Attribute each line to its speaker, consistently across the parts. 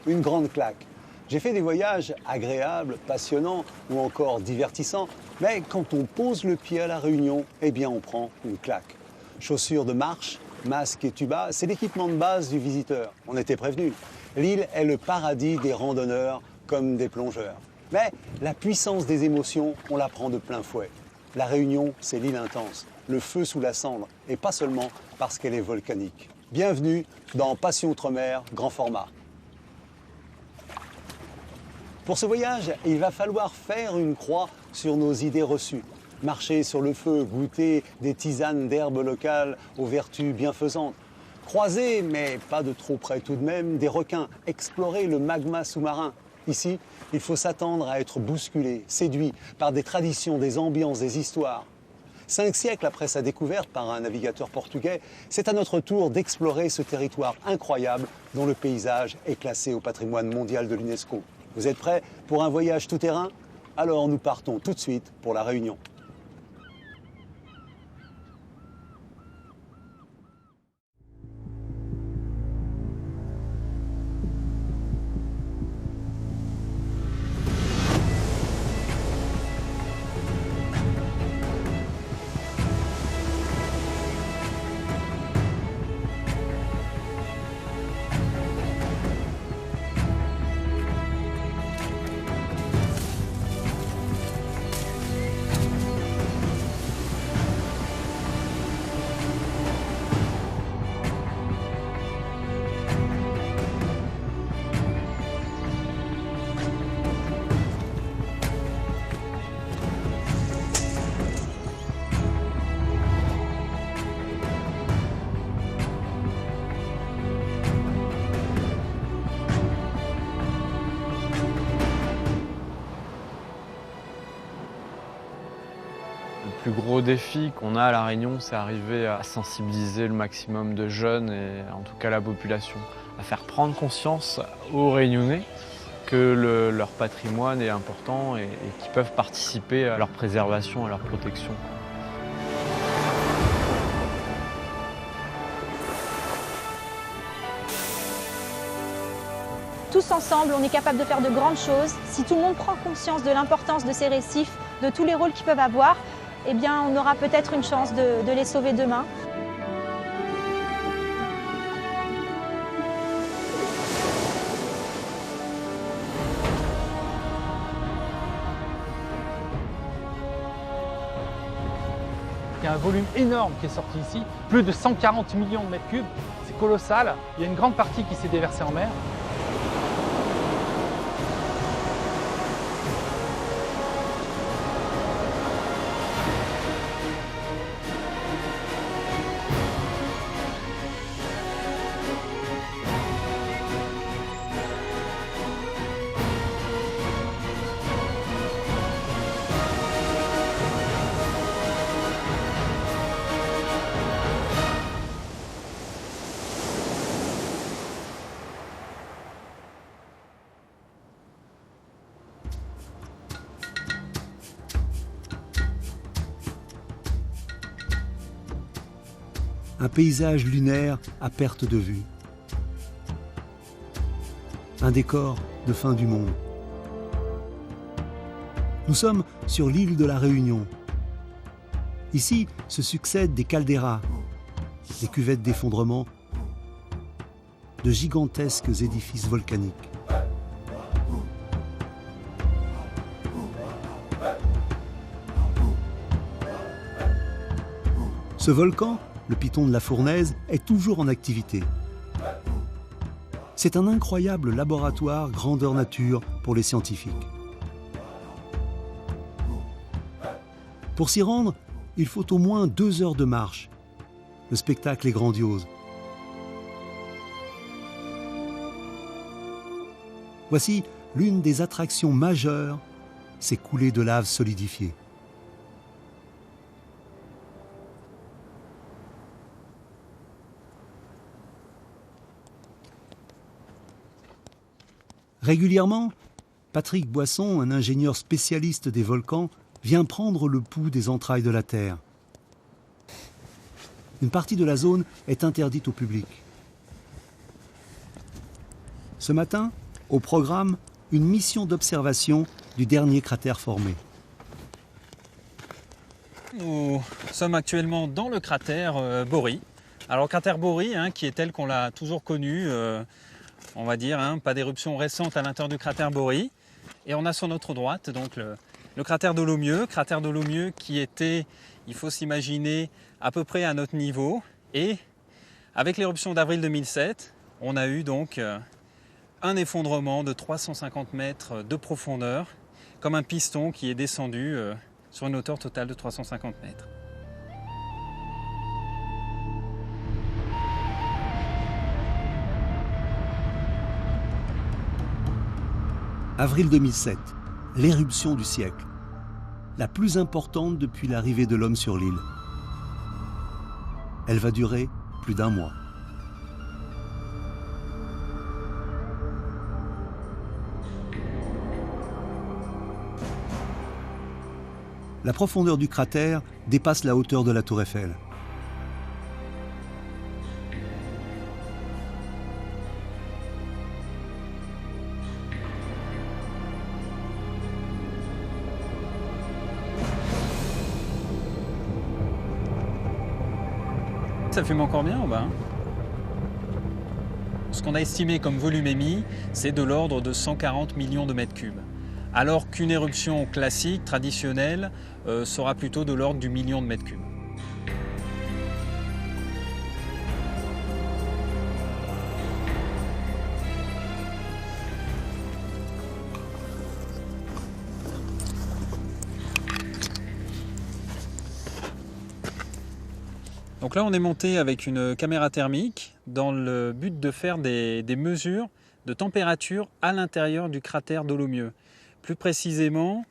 Speaker 1: une grande claque. J'ai fait des voyages agréables, passionnants ou encore divertissants, mais quand on pose le pied à La Réunion, eh bien on prend une claque. Chaussures de marche, masque et tuba, c'est l'équipement de base du visiteur. On était prévenus. L'île est le paradis des randonneurs comme des plongeurs. Mais la puissance des émotions, on la prend de plein fouet. La Réunion, c'est l'île intense, le feu sous la cendre, et pas seulement parce qu'elle est volcanique. Bienvenue dans Passion Outre-mer, grand format. Pour ce voyage, il va falloir faire une croix sur nos idées reçues. Marcher sur le feu, goûter des tisanes d'herbes locales aux vertus bienfaisantes. Croiser, mais pas de trop près tout de même, des requins. Explorer le magma sous-marin. Ici, il faut s'attendre à être bousculé, séduit par des traditions, des ambiances, des histoires. 5 siècles après sa découverte par un navigateur portugais, c'est à notre tour d'explorer ce territoire incroyable dont le paysage est classé au patrimoine mondial de l'UNESCO. Vous êtes prêts pour un voyage tout-terrain? Alors nous partons tout de suite pour La Réunion.
Speaker 2: Le plus gros défi qu'on a à La Réunion, c'est arriver à sensibiliser le maximum de jeunes et en tout cas la population, à faire prendre conscience aux Réunionnais que leur patrimoine est important et qu'ils peuvent participer à leur préservation, à leur protection.
Speaker 3: Tous ensemble, on est capable de faire de grandes choses. Si tout le monde prend conscience de l'importance de ces récifs, de tous les rôles qu'ils peuvent avoir, eh bien, on aura peut-être une chance de les sauver demain.
Speaker 4: Il y a un volume énorme qui est sorti ici, plus de 140 millions de mètres cubes, c'est colossal. Il y a une grande partie qui s'est déversée en mer.
Speaker 1: Un paysage lunaire à perte de vue. Un décor de fin du monde. Nous sommes sur l'île de La Réunion. Ici se succèdent des calderas, des cuvettes d'effondrement, de gigantesques édifices volcaniques. Ce volcan, le piton de la Fournaise, est toujours en activité. C'est un incroyable laboratoire grandeur nature pour les scientifiques. Pour s'y rendre, il faut au moins 2 heures de marche. Le spectacle est grandiose. Voici l'une des attractions majeures, ces coulées de lave solidifiées. Régulièrement, Patrick Boisson, un ingénieur spécialiste des volcans, vient prendre le pouls des entrailles de la Terre. Une partie de la zone est interdite au public. Ce matin, Au programme, une mission d'observation du dernier cratère formé.
Speaker 5: Nous sommes actuellement dans le cratère Bory. Alors le cratère Bory, qui est tel qu'on l'a toujours connu, on va dire, pas d'éruption récente à l'intérieur du cratère Bory. Et on a sur notre droite donc le cratère Dolomieu qui était, il faut s'imaginer, à peu près à notre niveau. Et avec l'éruption d'avril 2007, on a eu donc un effondrement de 350 mètres de profondeur, comme un piston qui est descendu sur une hauteur totale de 350 mètres.
Speaker 1: Avril 2007, l'éruption du siècle, la plus importante depuis l'arrivée de l'homme sur l'île. Elle va durer plus d'1 mois. La profondeur du cratère dépasse la hauteur de la tour Eiffel.
Speaker 5: Ça fume encore bien en bas. Ce qu'on a estimé comme volume émis, c'est de l'ordre de 140 millions de mètres cubes. Alors qu'une éruption classique, traditionnelle, sera plutôt de l'ordre du million de mètres cubes. Donc là, on est monté avec une caméra thermique dans le but de faire des mesures de température à l'intérieur du cratère Dolomieu. Plus précisément,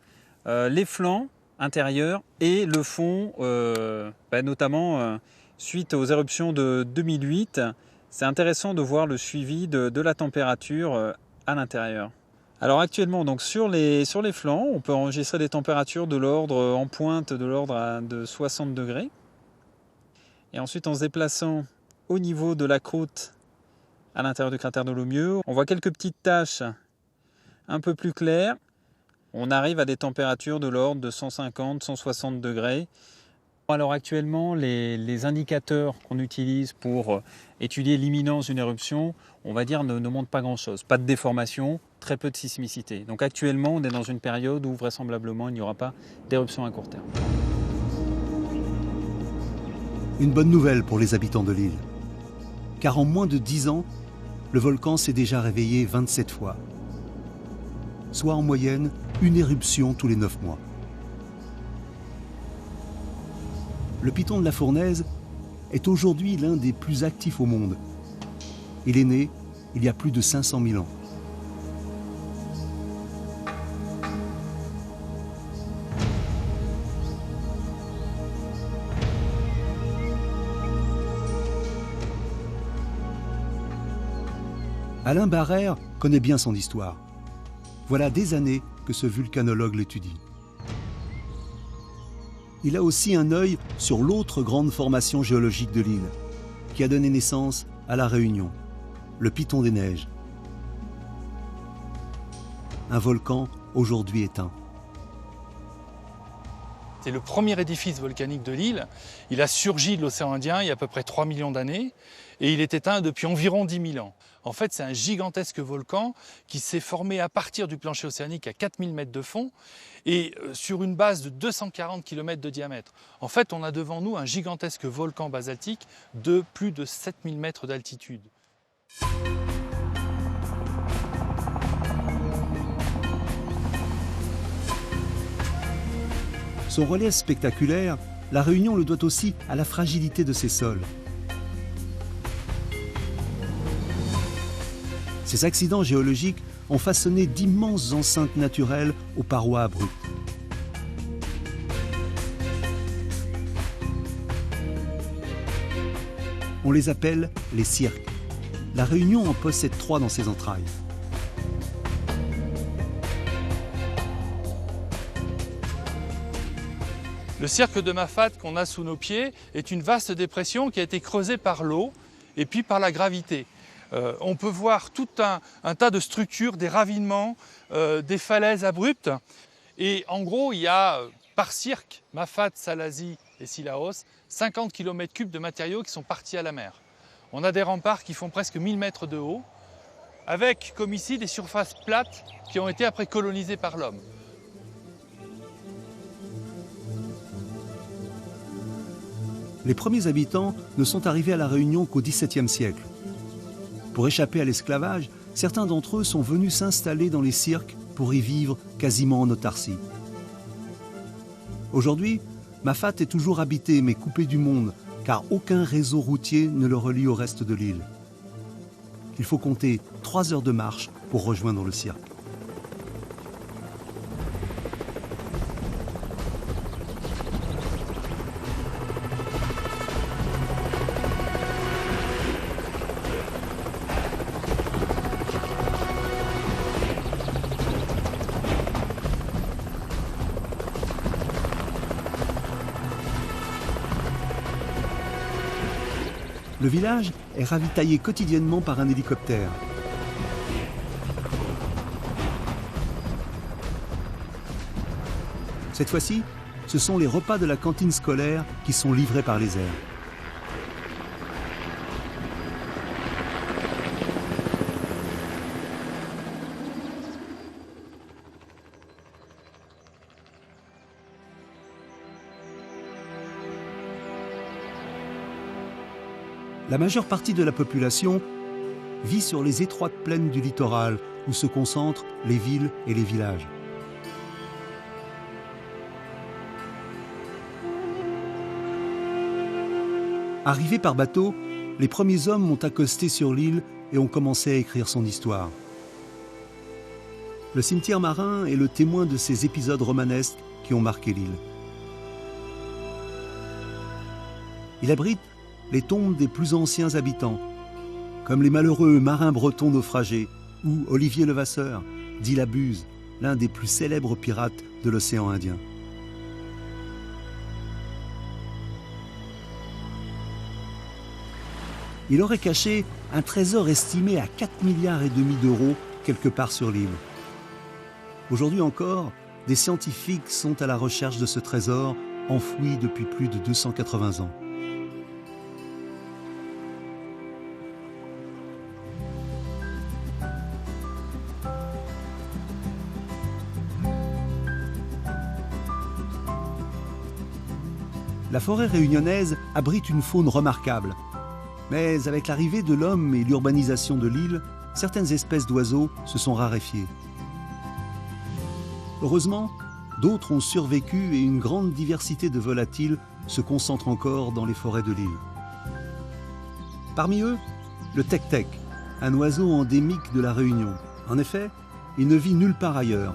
Speaker 5: les flancs intérieurs et le fond, notamment suite aux éruptions de 2008. C'est intéressant de voir le suivi de la température à l'intérieur. Alors actuellement, donc, sur les flancs, on peut enregistrer des températures de l'ordre en pointe de l'ordre de 60 degrés. Et ensuite, en se déplaçant au niveau de la croûte à l'intérieur du cratère Dolomieu, on voit quelques petites taches un peu plus claires. On arrive à des températures de l'ordre de 150-160 degrés. Alors actuellement, les indicateurs qu'on utilise pour étudier l'imminence d'une éruption, on va dire, ne montrent pas grand-chose. Pas de déformation, très peu de sismicité. Donc actuellement, on est dans une période où vraisemblablement il n'y aura pas d'éruption à court terme.
Speaker 1: Une bonne nouvelle pour les habitants de l'île. Car en moins de 10 ans, le volcan s'est déjà réveillé 27 fois. Soit en moyenne, une éruption tous les 9 mois. Le piton de la Fournaise est aujourd'hui l'un des plus actifs au monde. Il est né il y a plus de 500 000 ans. Alain Barrère connaît bien son histoire. Voilà des années que ce vulcanologue l'étudie. Il a aussi un œil sur l'autre grande formation géologique de l'île, qui a donné naissance à La Réunion, le Piton des Neiges. Un volcan aujourd'hui éteint.
Speaker 4: C'est le premier édifice volcanique de l'île. Il a surgi de l'océan Indien il y a à peu près 3 millions d'années et il est éteint depuis environ 10 000 ans. En fait, c'est un gigantesque volcan qui s'est formé à partir du plancher océanique à 4000 mètres de fond et sur une base de 240 km de diamètre. En fait, on a devant nous un gigantesque volcan basaltique de plus de 7000 mètres d'altitude.
Speaker 1: Son relief spectaculaire, La Réunion le doit aussi à la fragilité de ses sols. Ces accidents géologiques ont façonné d'immenses enceintes naturelles aux parois abruptes. On les appelle les cirques. La Réunion en possède 3 dans ses entrailles.
Speaker 4: Le cirque de Mafate qu'on a sous nos pieds est une vaste dépression qui a été creusée par l'eau et puis par la gravité. On peut voir tout un tas de structures, des ravinements, des falaises abruptes. Et en gros, il y a par cirque, Mafate, Salazie et Syllaos, 50 km3 de matériaux qui sont partis à la mer. On a des remparts qui font presque 1000 mètres de haut, avec, comme ici, des surfaces plates qui ont été après colonisées par l'homme.
Speaker 1: Les premiers habitants ne sont arrivés à La Réunion qu'au XVIIe siècle. Pour échapper à l'esclavage, certains d'entre eux sont venus s'installer dans les cirques pour y vivre quasiment en autarcie. Aujourd'hui, Mafate est toujours habité mais coupé du monde, car aucun réseau routier ne le relie au reste de l'île. Il faut compter 3 heures de marche pour rejoindre le cirque. Le village est ravitaillé quotidiennement par un hélicoptère. Cette fois-ci, ce sont les repas de la cantine scolaire qui sont livrés par les airs. La majeure partie de la population vit sur les étroites plaines du littoral où se concentrent les villes et les villages. Arrivés par bateau, les premiers hommes ont accosté sur l'île et ont commencé à écrire son histoire. Le cimetière marin est le témoin de ces épisodes romanesques qui ont marqué l'île. Il abrite les tombes des plus anciens habitants, comme les malheureux marins bretons naufragés, ou Olivier Levasseur, dit la Buse, l'un des plus célèbres pirates de l'océan Indien. Il aurait caché un trésor estimé à 4,5 milliards d'euros quelque part sur l'île. Aujourd'hui encore, des scientifiques sont à la recherche de ce trésor enfoui depuis plus de 280 ans. La forêt réunionnaise abrite une faune remarquable. Mais avec l'arrivée de l'homme et l'urbanisation de l'île, certaines espèces d'oiseaux se sont raréfiées. Heureusement, d'autres ont survécu et une grande diversité de volatiles se concentre encore dans les forêts de l'île. Parmi eux, le tec-tec, un oiseau endémique de la Réunion. En effet, il ne vit nulle part ailleurs.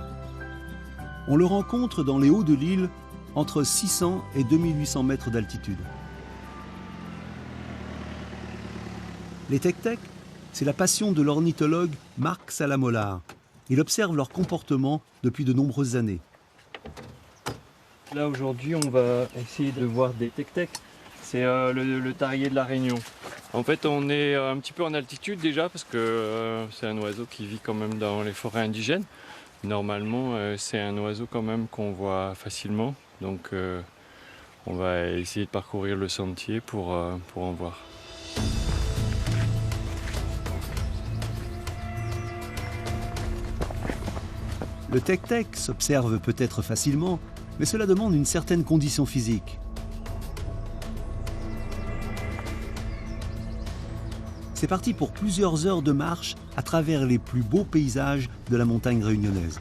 Speaker 1: On le rencontre dans les hauts de l'île, entre 600 et 2800 mètres d'altitude. Les tec-tec, c'est la passion de l'ornithologue Marc Salamollard. Il observe leur comportement depuis de nombreuses années.
Speaker 6: Là aujourd'hui on va essayer de voir des tec-tec. C'est le tarier de la Réunion. En fait on est un petit peu en altitude déjà parce que c'est un oiseau qui vit quand même dans les forêts indigènes. Normalement c'est un oiseau quand même qu'on voit facilement. Donc on va essayer de parcourir le sentier pour en voir.
Speaker 1: Le tec-tec s'observe peut-être facilement, mais cela demande une certaine condition physique. C'est parti pour plusieurs heures de marche à travers les plus beaux paysages de la montagne réunionnaise.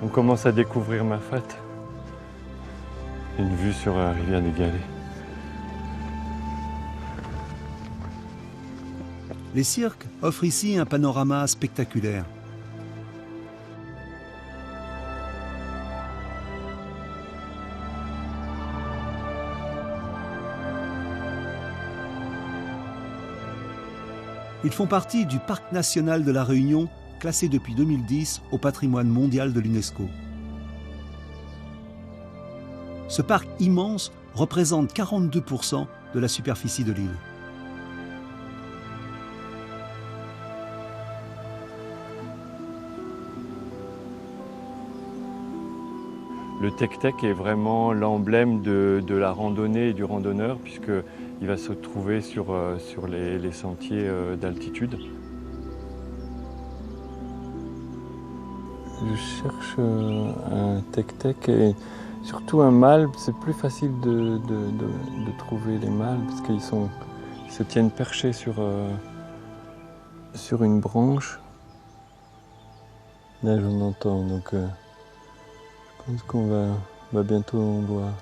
Speaker 6: On commence à découvrir Mafate. Une vue sur la rivière des Galets.
Speaker 1: Les cirques offrent ici un panorama spectaculaire. Ils font partie du Parc national de la Réunion, classé depuis 2010 au patrimoine mondial de l'UNESCO. Ce parc immense représente 42% de la superficie de l'île.
Speaker 6: Le tek-tek est vraiment l'emblème de la randonnée et du randonneur, puisqu'il va se trouver sur les sentiers d'altitude. Je cherche un tek-tek et surtout un mâle. C'est plus facile de trouver les mâles parce qu'ils se tiennent perchés sur une branche. Là j'en entends, donc je pense qu'on va bientôt en voir.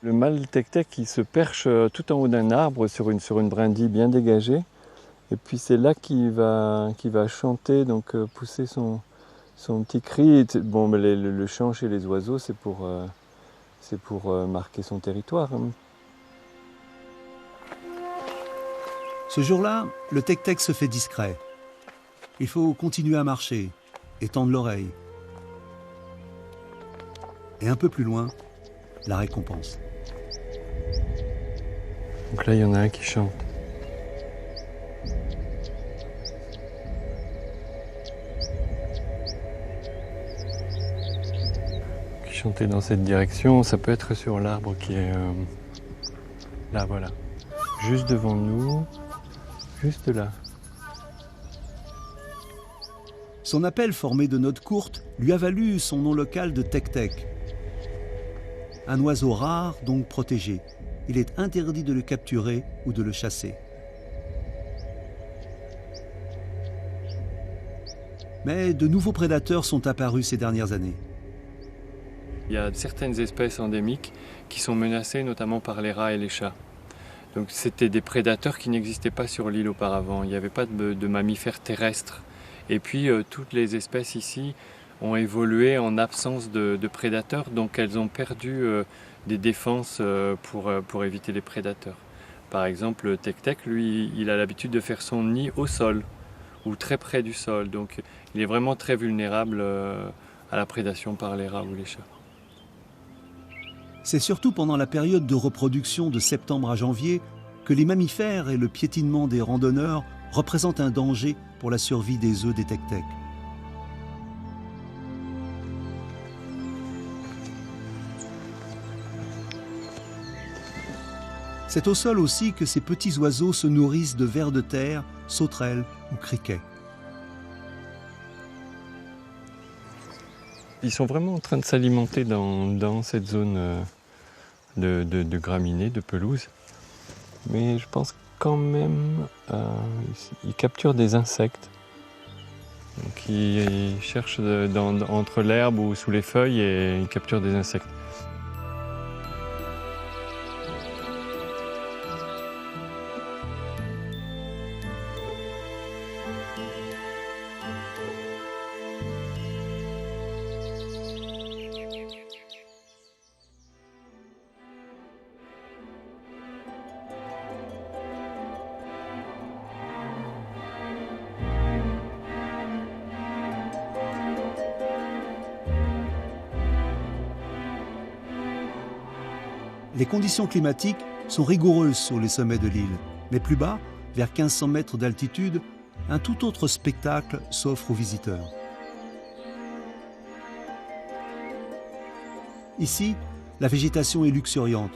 Speaker 6: Le mâle tek-tek il se perche tout en haut d'un arbre sur une brindille bien dégagée. Et puis c'est là qu'il va chanter, donc pousser son petit cri. Bon, mais le chant chez les oiseaux, c'est pour marquer son territoire. Hein.
Speaker 1: Ce jour-là, le tek-tek se fait discret. Il faut continuer à marcher et tendre l'oreille. Et un peu plus loin, la récompense.
Speaker 6: Donc là, il y en a un qui chante. Chanter dans cette direction, ça peut être sur l'arbre qui est là, voilà. Juste devant nous, juste là.
Speaker 1: Son appel formé de notes courtes lui a valu son nom local de tek-tek. Un oiseau rare, donc protégé. Il est interdit de le capturer ou de le chasser. Mais de nouveaux prédateurs sont apparus ces dernières années.
Speaker 6: Il y a certaines espèces endémiques qui sont menacées notamment par les rats et les chats. Donc c'était des prédateurs qui n'existaient pas sur l'île auparavant. Il n'y avait pas de mammifères terrestres. Et puis toutes les espèces ici ont évolué en absence de prédateurs, donc elles ont perdu des défenses pour éviter les prédateurs. Par exemple, le tek-tek, lui, il a l'habitude de faire son nid au sol ou très près du sol. Donc il est vraiment très vulnérable à la prédation par les rats ou les chats.
Speaker 1: C'est surtout pendant la période de reproduction de septembre à janvier que les mammifères et le piétinement des randonneurs représentent un danger pour la survie des œufs des tek-tek. C'est au sol aussi que ces petits oiseaux se nourrissent de vers de terre, sauterelles ou criquets.
Speaker 6: Ils sont vraiment en train de s'alimenter dans cette zone de graminées, de pelouse. Mais je pense quand même ils capturent des insectes. Donc ils cherchent entre l'herbe ou sous les feuilles et ils capturent des insectes.
Speaker 1: Les conditions climatiques sont rigoureuses sur les sommets de l'île, mais plus bas, vers 1500 mètres d'altitude, un tout autre spectacle s'offre aux visiteurs. Ici, la végétation est luxuriante.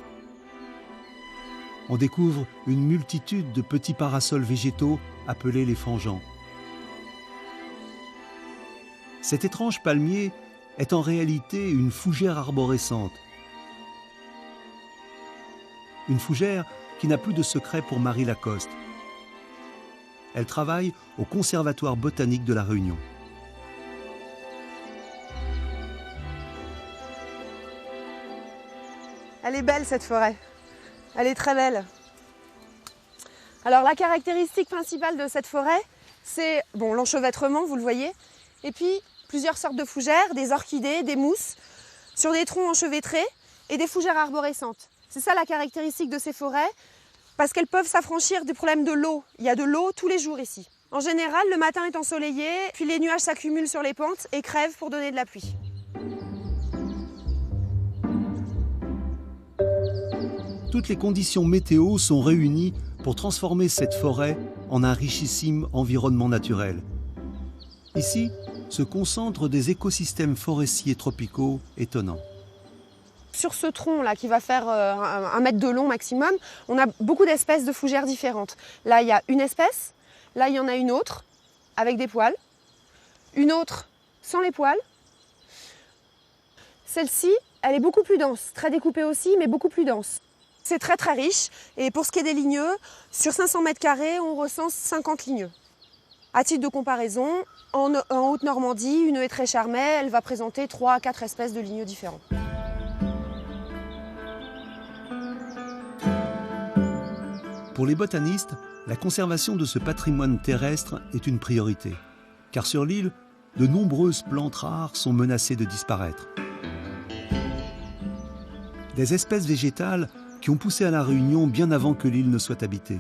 Speaker 1: On découvre une multitude de petits parasols végétaux appelés les fangeants. Cet étrange palmier est en réalité une fougère arborescente. Une fougère qui n'a plus de secret pour Marie Lacoste. Elle travaille au Conservatoire botanique de La Réunion.
Speaker 7: Elle est belle cette forêt, elle est très belle. Alors la caractéristique principale de cette forêt, c'est l'enchevêtrement, vous le voyez, et puis plusieurs sortes de fougères, des orchidées, des mousses, sur des troncs enchevêtrés et des fougères arborescentes. C'est ça la caractéristique de ces forêts. Parce qu'elles peuvent s'affranchir des problèmes de l'eau. Il y a de l'eau tous les jours ici. En général, le matin est ensoleillé, puis les nuages s'accumulent sur les pentes et crèvent pour donner de la pluie.
Speaker 1: Toutes les conditions météo sont réunies pour transformer cette forêt en un richissime environnement naturel. Ici se concentrent des écosystèmes forestiers tropicaux étonnants.
Speaker 7: Sur ce tronc-là, qui va faire 1 mètre de long maximum, on a beaucoup d'espèces de fougères différentes. Là, il y a une espèce, là, il y en a une autre, avec des poils, une autre sans les poils. Celle-ci, elle est beaucoup plus dense, très découpée aussi, mais beaucoup plus dense. C'est très très riche, et pour ce qui est des ligneux, sur 500 mètres carrés, on recense 50 ligneux. À titre de comparaison, en Haute-Normandie, une haie très charmée, elle va présenter 3 à 4 espèces de ligneux différents.
Speaker 1: Pour les botanistes, la conservation de ce patrimoine terrestre est une priorité, car sur l'île, de nombreuses plantes rares sont menacées de disparaître. Des espèces végétales qui ont poussé à La Réunion bien avant que l'île ne soit habitée.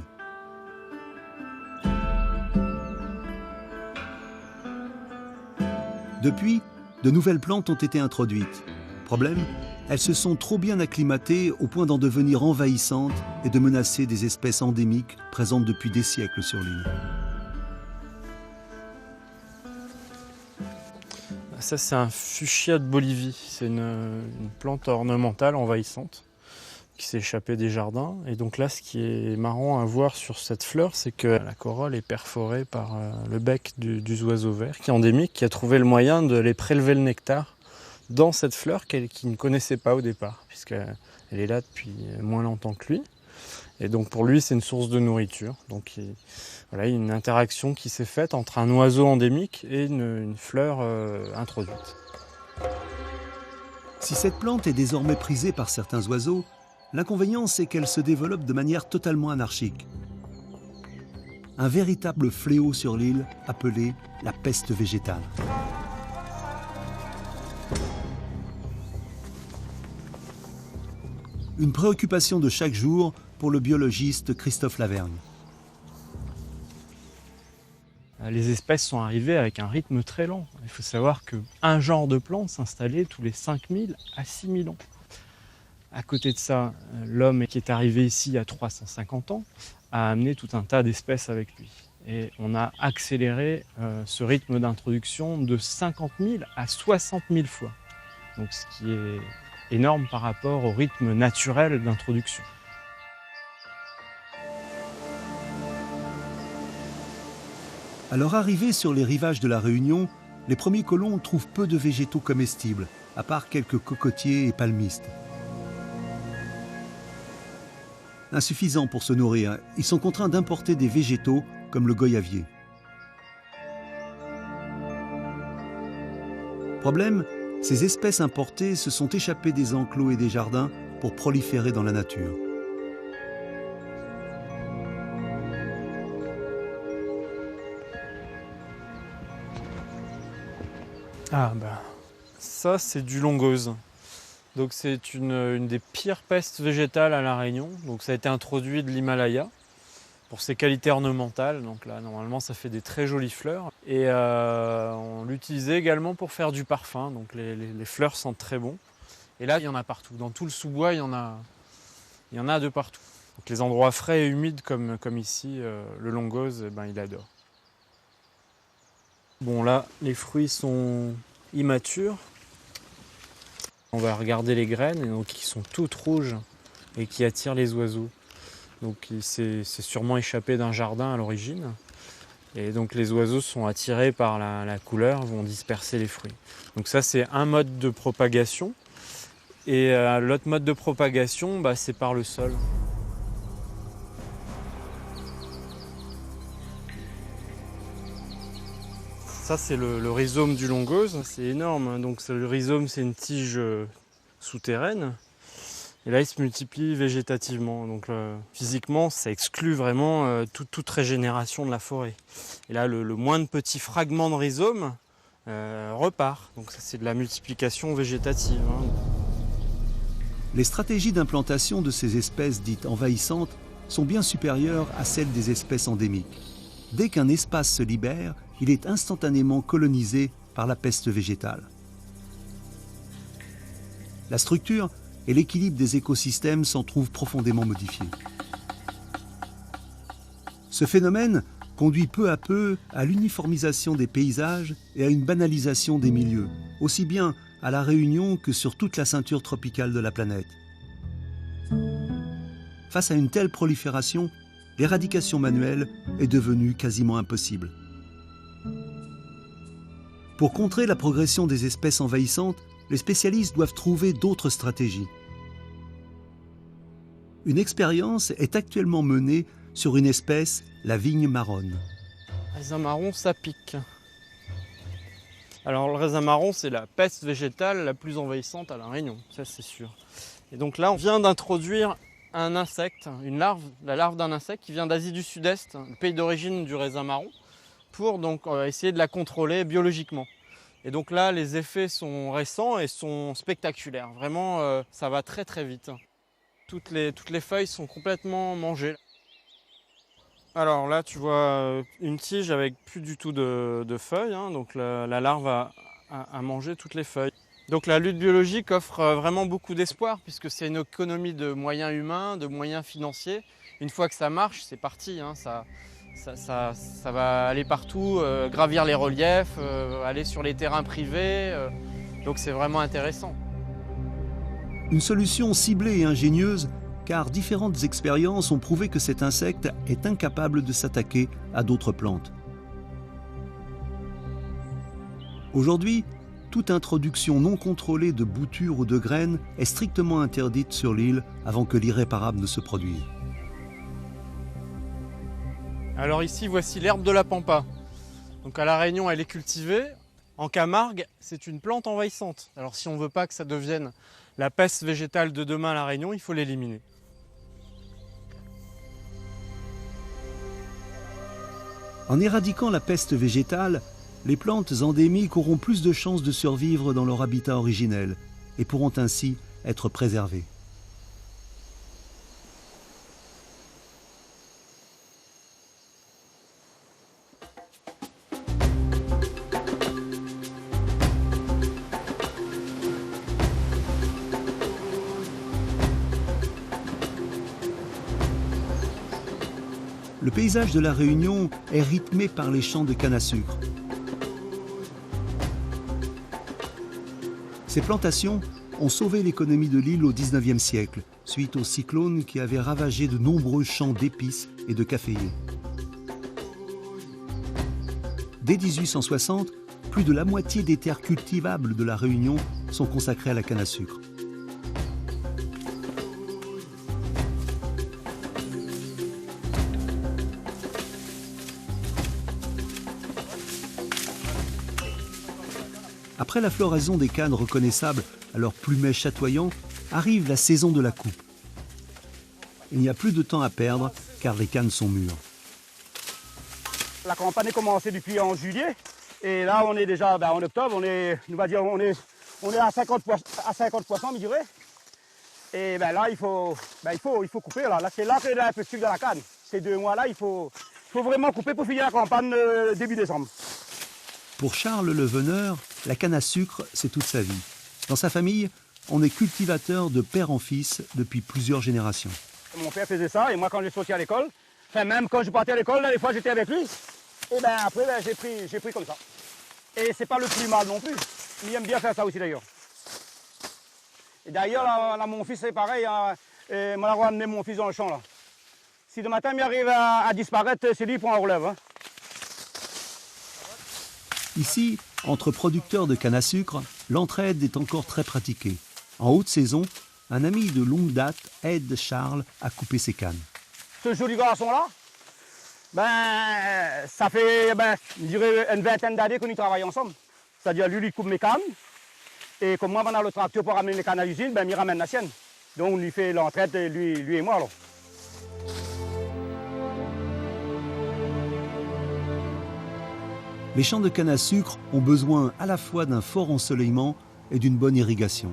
Speaker 1: Depuis, de nouvelles plantes ont été introduites. Problème, elles se sont trop bien acclimatées au point d'en devenir envahissantes et de menacer des espèces endémiques présentes depuis des siècles sur l'île.
Speaker 2: Ça, c'est un fuchsia de Bolivie. C'est une plante ornementale envahissante qui s'est échappée des jardins. Et donc là, ce qui est marrant à voir sur cette fleur, c'est que la corolle est perforée par le bec du oiseau vert, qui est endémique, qui a trouvé le moyen de les prélever le nectar dans cette fleur qu'il ne connaissait pas au départ, puisqu'elle est là depuis moins longtemps que lui. Et donc pour lui, c'est une source de nourriture. Donc voilà, il y a une interaction qui s'est faite entre un oiseau endémique et une fleur introduite.
Speaker 1: Si cette plante est désormais prisée par certains oiseaux, l'inconvénient, c'est qu'elle se développe de manière totalement anarchique. Un véritable fléau sur l'île appelé la peste végétale. Une préoccupation de chaque jour pour le biologiste Christophe Lavergne.
Speaker 2: Les espèces sont arrivées avec un rythme très lent. Il faut savoir qu'un genre de plante s'installait tous les 5000 à 6000 ans. À côté de ça, l'homme qui est arrivé ici il y a 350 ans a amené tout un tas d'espèces avec lui. Et on a accéléré ce rythme d'introduction de 50 000 à 60 000 fois. Donc ce qui est énorme par rapport au rythme naturel d'introduction.
Speaker 1: À leur arrivée sur les rivages de La Réunion, les premiers colons trouvent peu de végétaux comestibles, à part quelques cocotiers et palmistes. Insuffisant pour se nourrir, ils sont contraints d'importer des végétaux comme le goyavier. Problème, ces espèces importées se sont échappées des enclos et des jardins pour proliférer dans la nature.
Speaker 2: Ah bah, ça c'est du longose. Donc c'est une des pires pestes végétales à La Réunion. Donc ça a été introduit de l'Himalaya pour ses qualités ornementales. Donc là normalement ça fait des très jolies fleurs. Et on l'utilisait également pour faire du parfum. Donc les fleurs sentent très bon. Et là il y en a partout. Dans tout le sous-bois il y en a de partout. Donc les endroits frais et humides comme ici, le longose, il adore. Bon là les fruits sont immatures. On va regarder les graines, et donc, qui sont toutes rouges et qui attirent les oiseaux. Donc c'est sûrement échappé d'un jardin à l'origine. Et donc les oiseaux sont attirés par la couleur, vont disperser les fruits. Donc ça c'est un mode de propagation. Et l'autre mode de propagation, c'est par le sol. Ça, c'est le rhizome du longose. C'est énorme. Donc, le rhizome, c'est une tige souterraine. Et là, il se multiplie végétativement. Donc, physiquement, ça exclut vraiment toute régénération de la forêt. Et là, le moindre petit fragment de rhizome repart. Donc, ça, c'est de la multiplication végétative.
Speaker 1: Les stratégies d'implantation de ces espèces dites envahissantes sont bien supérieures à celles des espèces endémiques. Dès qu'un espace se libère, il est instantanément colonisé par la peste végétale. La structure et l'équilibre des écosystèmes s'en trouvent profondément modifiés. Ce phénomène conduit peu à peu à l'uniformisation des paysages et à une banalisation des milieux, aussi bien à La Réunion que sur toute la ceinture tropicale de la planète. Face à une telle prolifération, l'éradication manuelle est devenue quasiment impossible. Pour contrer la progression des espèces envahissantes, les spécialistes doivent trouver d'autres stratégies. Une expérience est actuellement menée sur une espèce, la vigne marronne.
Speaker 2: Raisin marron, ça pique. Alors le raisin marron, c'est la peste végétale la plus envahissante à La Réunion, ça c'est sûr. Et donc là, on vient d'introduire un insecte, la larve d'un insecte qui vient d'Asie du Sud-Est, le pays d'origine du raisin marron, pour donc essayer de la contrôler biologiquement. Et donc là, les effets sont récents et sont spectaculaires. Vraiment, ça va très très vite. Toutes les feuilles sont complètement mangées. Alors là, tu vois une tige avec plus du tout de feuilles. Donc la larve a mangé toutes les feuilles. Donc la lutte biologique offre vraiment beaucoup d'espoir puisque c'est une économie de moyens humains, de moyens financiers. Une fois que ça marche, c'est parti. Ça va aller partout, gravir les reliefs, aller sur les terrains privés. Donc c'est vraiment intéressant.
Speaker 1: Une solution ciblée et ingénieuse, car différentes expériences ont prouvé que cet insecte est incapable de s'attaquer à d'autres plantes. Aujourd'hui, toute introduction non contrôlée de boutures ou de graines est strictement interdite sur l'île avant que l'irréparable ne se produise.
Speaker 2: Alors ici, voici l'herbe de la pampa. Donc à La Réunion, elle est cultivée. En Camargue, c'est une plante envahissante. Alors si on ne veut pas que ça devienne la peste végétale de demain à La Réunion, il faut l'éliminer.
Speaker 1: En éradiquant la peste végétale, les plantes endémiques auront plus de chances de survivre dans leur habitat originel et pourront ainsi être préservées. Le paysage de La Réunion est rythmé par les champs de canne à sucre. Ces plantations ont sauvé l'économie de l'île au XIXe siècle, suite aux cyclones qui avaient ravagé de nombreux champs d'épices et de caféiers. Dès 1860, plus de la moitié des terres cultivables de La Réunion sont consacrées à la canne à sucre. Après la floraison des cannes reconnaissables à leur plumet chatoyant, arrive la saison de la coupe. Il n'y a plus de temps à perdre car les cannes sont mûres.
Speaker 8: La campagne a commencé depuis en juillet et là on est déjà en octobre, on est à 50 poissons, je dirais. Et là il faut couper. Là c'est là que la sucre de la canne. Ces 2 mois-là, il faut vraiment couper pour finir la campagne début décembre.
Speaker 1: Pour Charles le Veneur, la canne à sucre, c'est toute sa vie. Dans sa famille, on est cultivateur de père en fils depuis plusieurs générations.
Speaker 8: Mon père faisait ça et moi quand j'ai sorti à l'école, même quand je partais à l'école, des fois j'étais avec lui. Et après j'ai pris comme ça. Et c'est pas le plus mal non plus. Il aime bien faire ça aussi d'ailleurs. Et d'ailleurs là, mon fils c'est pareil, moi j'ai ramené mon fils dans le champ là. Si le matin il arrive à disparaître, c'est lui qui prend la relève.
Speaker 1: Ici, entre producteurs de canne à sucre, l'entraide est encore très pratiquée. En haute saison, un ami de longue date aide Charles à couper ses cannes.
Speaker 8: Ce joli garçon-là, ça fait je dirais une vingtaine d'années qu'on y travaille ensemble. C'est-à-dire lui, il coupe mes cannes. Et comme moi, on a le tracteur pour ramener les cannes à l'usine, il ramène la sienne. Donc on lui fait l'entraide, lui et moi. Alors.
Speaker 1: Les champs de canne à sucre ont besoin à la fois d'un fort ensoleillement et d'une bonne irrigation.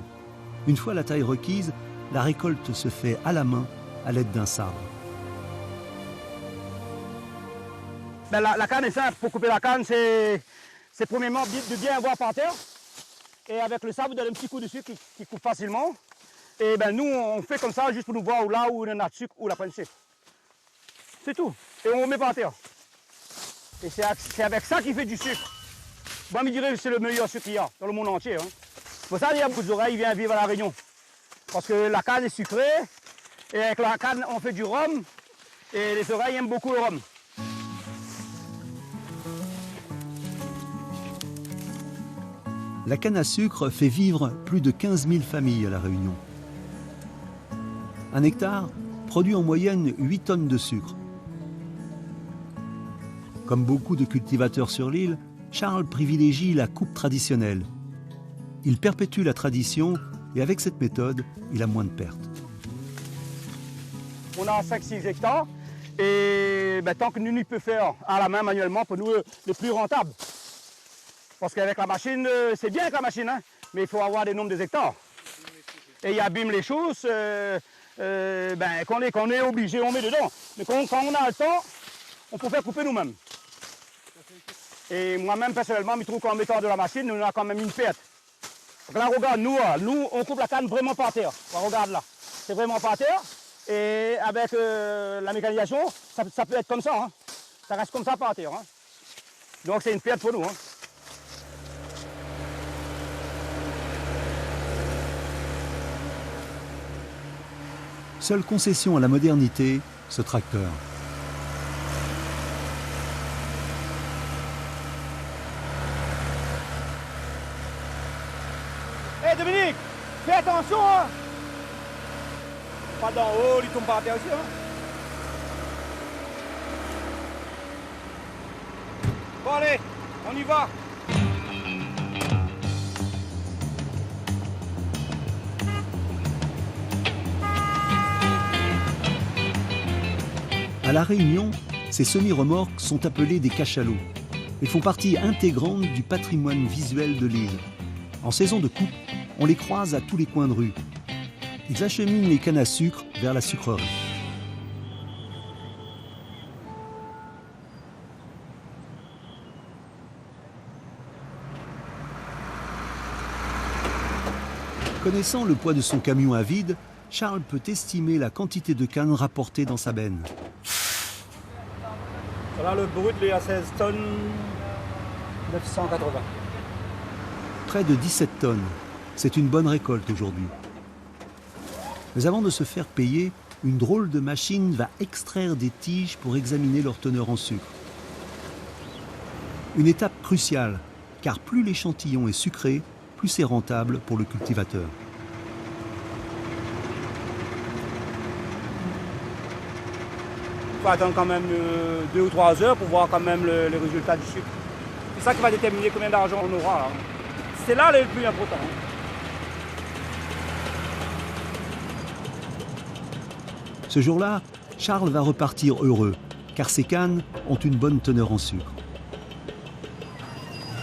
Speaker 1: Une fois la taille requise, la récolte se fait à la main à l'aide d'un sabre.
Speaker 8: Ben, la canne est simple. Pour couper la canne, c'est premièrement de bien avoir par terre. Et avec le sable, vous donnez un petit coup de sucre qui coupe facilement. Et ben, nous, on fait comme ça juste pour nous voir là où on a de sucre ou la pointe de sucre. C'est tout. Et on met par terre. Et c'est avec ça qu'il fait du sucre. Moi, je dirais que c'est le meilleur sucre qu'il y a dans le monde entier. Hein. Pour ça, il y a beaucoup d'oreilles qui viennent vivre à La Réunion. Parce que la canne est sucrée. Et avec la canne, on fait du rhum. Et les oreilles aiment beaucoup le rhum.
Speaker 1: La canne à sucre fait vivre plus de 15 000 familles à La Réunion. Un hectare produit en moyenne 8 tonnes de sucre. Comme beaucoup de cultivateurs sur l'île, Charles privilégie la coupe traditionnelle. Il perpétue la tradition et avec cette méthode, il a moins de pertes.
Speaker 8: On a 5-6 hectares et ben, tant que nous peut faire à la main manuellement, pour nous, le plus rentable. Parce qu'avec la machine, c'est bien avec la machine, hein, mais il faut avoir des nombres de hectares. Et il abîme les choses, ben, quand on est obligé, on met dedans. Mais quand on a le temps, on peut faire couper nous-mêmes. Et moi-même, personnellement, je trouve qu'en mettant de la machine, on a quand même une perte. Donc là, regarde, nous, on coupe la canne vraiment par terre. Regarde là, c'est vraiment par terre. Et avec la mécanisation, ça peut être comme ça. Hein. Ça reste comme ça par terre. Hein. Donc c'est une perte pour nous. Hein.
Speaker 1: Seule concession à la modernité, ce tracteur.
Speaker 8: Hé Dominique, fais attention hein. Pas d'en haut, il tombe par terre aussi. Hein. Bon allez, on y va.
Speaker 1: À La Réunion, ces semi-remorques sont appelées des cachalots. Ils font partie intégrante du patrimoine visuel de l'île. En saison de coupe, on les croise à tous les coins de rue. Ils acheminent les cannes à sucre vers la sucrerie. Connaissant le poids de son camion à vide, Charles peut estimer la quantité de canne rapportée dans sa benne.
Speaker 8: Là, le brut, il est à 16 tonnes 980.
Speaker 1: Près de 17 tonnes. C'est une bonne récolte aujourd'hui. Mais avant de se faire payer, une drôle de machine va extraire des tiges pour examiner leur teneur en sucre. Une étape cruciale, car plus l'échantillon est sucré, plus c'est rentable pour le cultivateur.
Speaker 8: Il faut attendre quand même 2 ou 3 heures pour voir quand même le résultat du sucre. C'est ça qui va déterminer combien d'argent on aura. Là. C'est là le plus important.
Speaker 1: Ce jour-là, Charles va repartir heureux, car ses cannes ont une bonne teneur en sucre.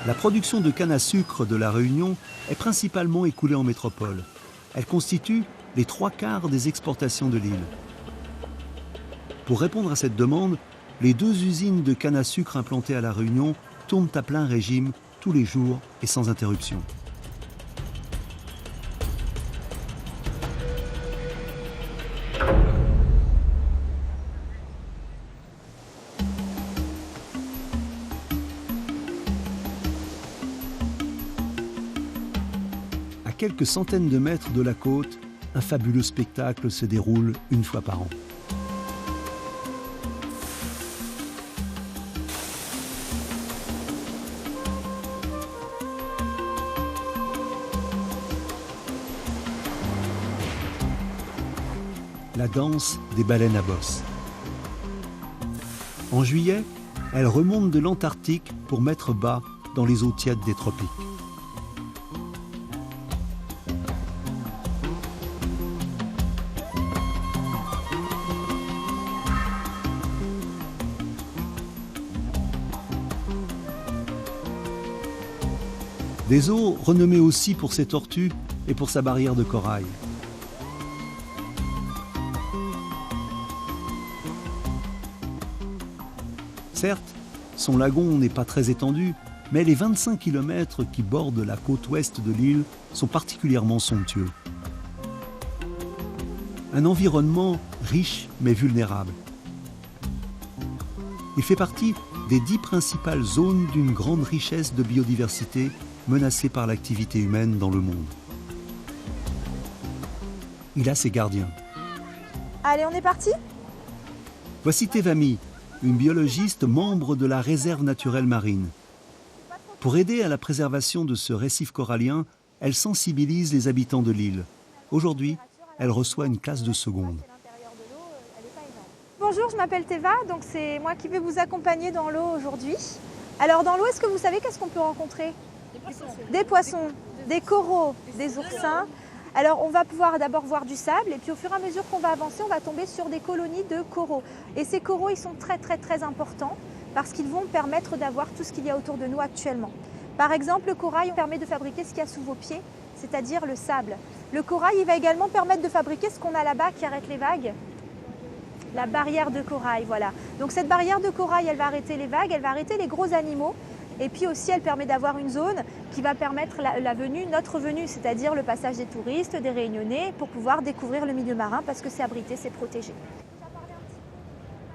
Speaker 1: La production de canne à sucre de La Réunion est principalement écoulée en métropole. Elle constitue les 3/4 des exportations de l'île. Pour répondre à cette demande, les 2 usines de canne à sucre implantées à La Réunion tournent à plein régime tous les jours et sans interruption. À quelques centaines de mètres de la côte, un fabuleux spectacle se déroule une fois par an. La danse des baleines à bosse. En juillet, elles remontent de l'Antarctique pour mettre bas dans les eaux tièdes des tropiques. Des eaux renommées aussi pour ses tortues et pour sa barrière de corail. Certes, Son lagon n'est pas très étendu, mais les 25 km qui bordent la côte ouest de l'île sont particulièrement somptueux. Un environnement riche mais vulnérable. Il fait partie des 10 principales zones d'une grande richesse de biodiversité menacée par l'activité humaine dans le monde. Il a ses gardiens.
Speaker 3: Allez, on est parti?
Speaker 1: Voici Tevami, une biologiste membre de la réserve naturelle marine. Pour aider à la préservation de ce récif corallien, elle sensibilise les habitants de l'île. Aujourd'hui, elle reçoit une classe de seconde.
Speaker 3: Bonjour, je m'appelle Teva, donc c'est moi qui vais vous accompagner dans l'eau aujourd'hui. Alors dans l'eau, est-ce que vous savez qu'est-ce qu'on peut rencontrer? Des poissons, des coraux, des oursins. Alors on va pouvoir d'abord voir du sable et puis au fur et à mesure qu'on va avancer, on va tomber sur des colonies de coraux. Et ces coraux, ils sont très importants parce qu'ils vont permettre d'avoir tout ce qu'il y a autour de nous actuellement. Par exemple, le corail permet de fabriquer ce qu'il y a sous vos pieds, c'est-à-dire le sable. Le corail, il va également permettre de fabriquer ce qu'on a là-bas qui arrête les vagues. La barrière de corail, voilà. Donc cette barrière de corail, elle va arrêter les vagues, elle va arrêter les gros animaux. Et puis aussi, elle permet d'avoir une zone qui va permettre la venue, notre venue, c'est-à-dire le passage des touristes, des Réunionnais, pour pouvoir découvrir le milieu marin parce que c'est abrité, c'est protégé.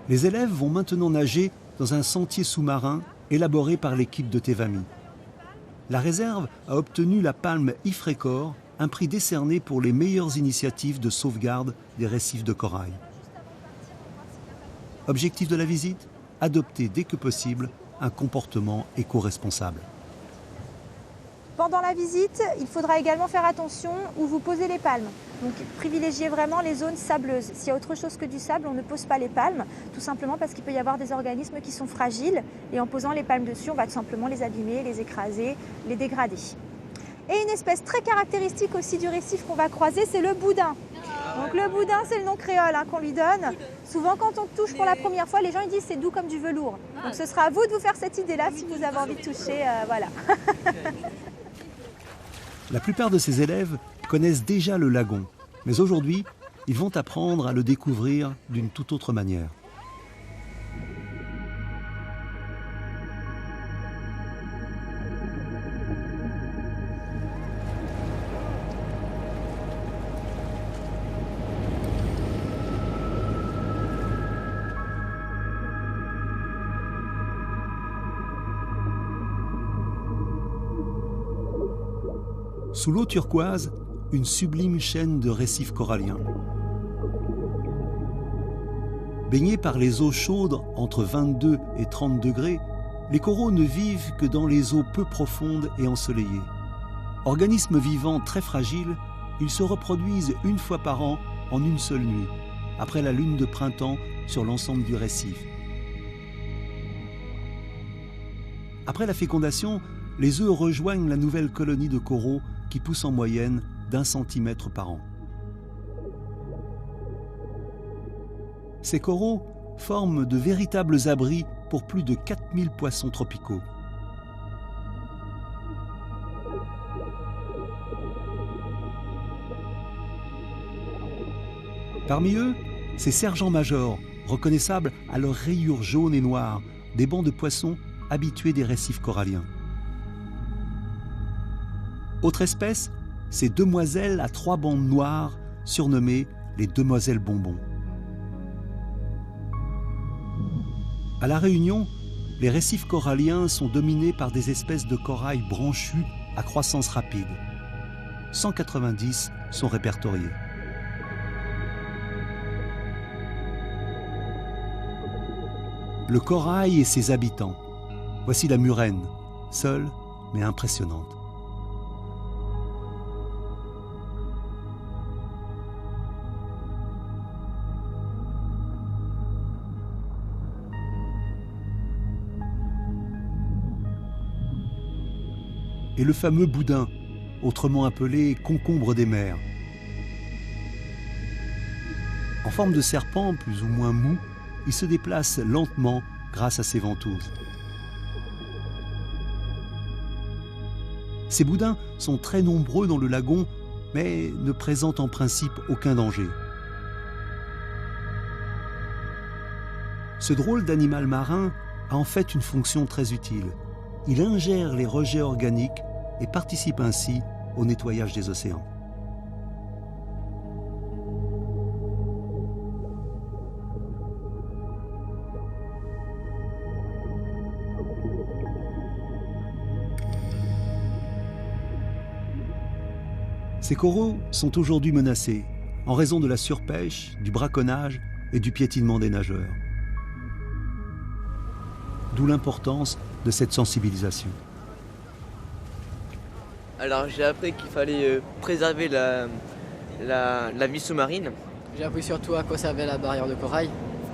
Speaker 1: Les élèves vont maintenant nager dans un sentier sous-marin élaboré par l'équipe de Tevami. La réserve a obtenu la palme IFRECOR, un prix décerné pour les meilleures initiatives de sauvegarde des récifs de corail. Objectif de la visite, adopter dès que possible un comportement éco-responsable.
Speaker 3: Pendant la visite, il faudra également faire attention où vous posez les palmes. Donc privilégiez vraiment les zones sableuses. S'il y a autre chose que du sable, on ne pose pas les palmes, tout simplement parce qu'il peut y avoir des organismes qui sont fragiles et en posant les palmes dessus, on va tout simplement les abîmer, les écraser, les dégrader. Et une espèce très caractéristique aussi du récif qu'on va croiser, c'est le boudin. Donc le boudin, c'est le nom créole qu'on lui donne. Souvent, quand on touche pour la première fois, les gens ils disent c'est doux comme du velours. Donc ce sera à vous de vous faire cette idée-là si vous avez envie de toucher. Voilà.
Speaker 1: La plupart de ces élèves connaissent déjà le lagon, mais aujourd'hui, ils vont apprendre à le découvrir d'une toute autre manière. Sous l'eau turquoise, une sublime chaîne de récifs coralliens. Baignés par les eaux chaudes entre 22 et 30 degrés, les coraux ne vivent que dans les eaux peu profondes et ensoleillées. Organismes vivants très fragiles, ils se reproduisent une fois par an en une seule nuit, après la lune de printemps sur l'ensemble du récif. Après la fécondation, les œufs rejoignent la nouvelle colonie de coraux qui pousse en moyenne d'1 centimètre par an. Ces coraux forment de véritables abris pour plus de 4000 poissons tropicaux. Parmi eux, ces sergents majors, reconnaissables à leurs rayures jaunes et noires, des bancs de poissons habitués des récifs coralliens. Autre espèce, ces demoiselles à 3 bandes noires, surnommées les demoiselles bonbons. À La Réunion, les récifs coralliens sont dominés par des espèces de corail branchus à croissance rapide. 190 sont répertoriés. Le corail et ses habitants. Voici la murène, seule mais impressionnante. Et le fameux boudin, autrement appelé concombre des mers. En forme de serpent plus ou moins mou, il se déplace lentement grâce à ses ventouses. Ces boudins sont très nombreux dans le lagon, mais ne présentent en principe aucun danger. Ce drôle d'animal marin a en fait une fonction très utile. Il ingère les rejets organiques et participe ainsi au nettoyage des océans. Ces coraux sont aujourd'hui menacés en raison de la surpêche, du braconnage et du piétinement des nageurs. D'où l'importance de cette sensibilisation.
Speaker 9: Alors j'ai appris qu'il fallait préserver la vie sous-marine.
Speaker 10: J'ai appris surtout à quoi servait la barrière de corail.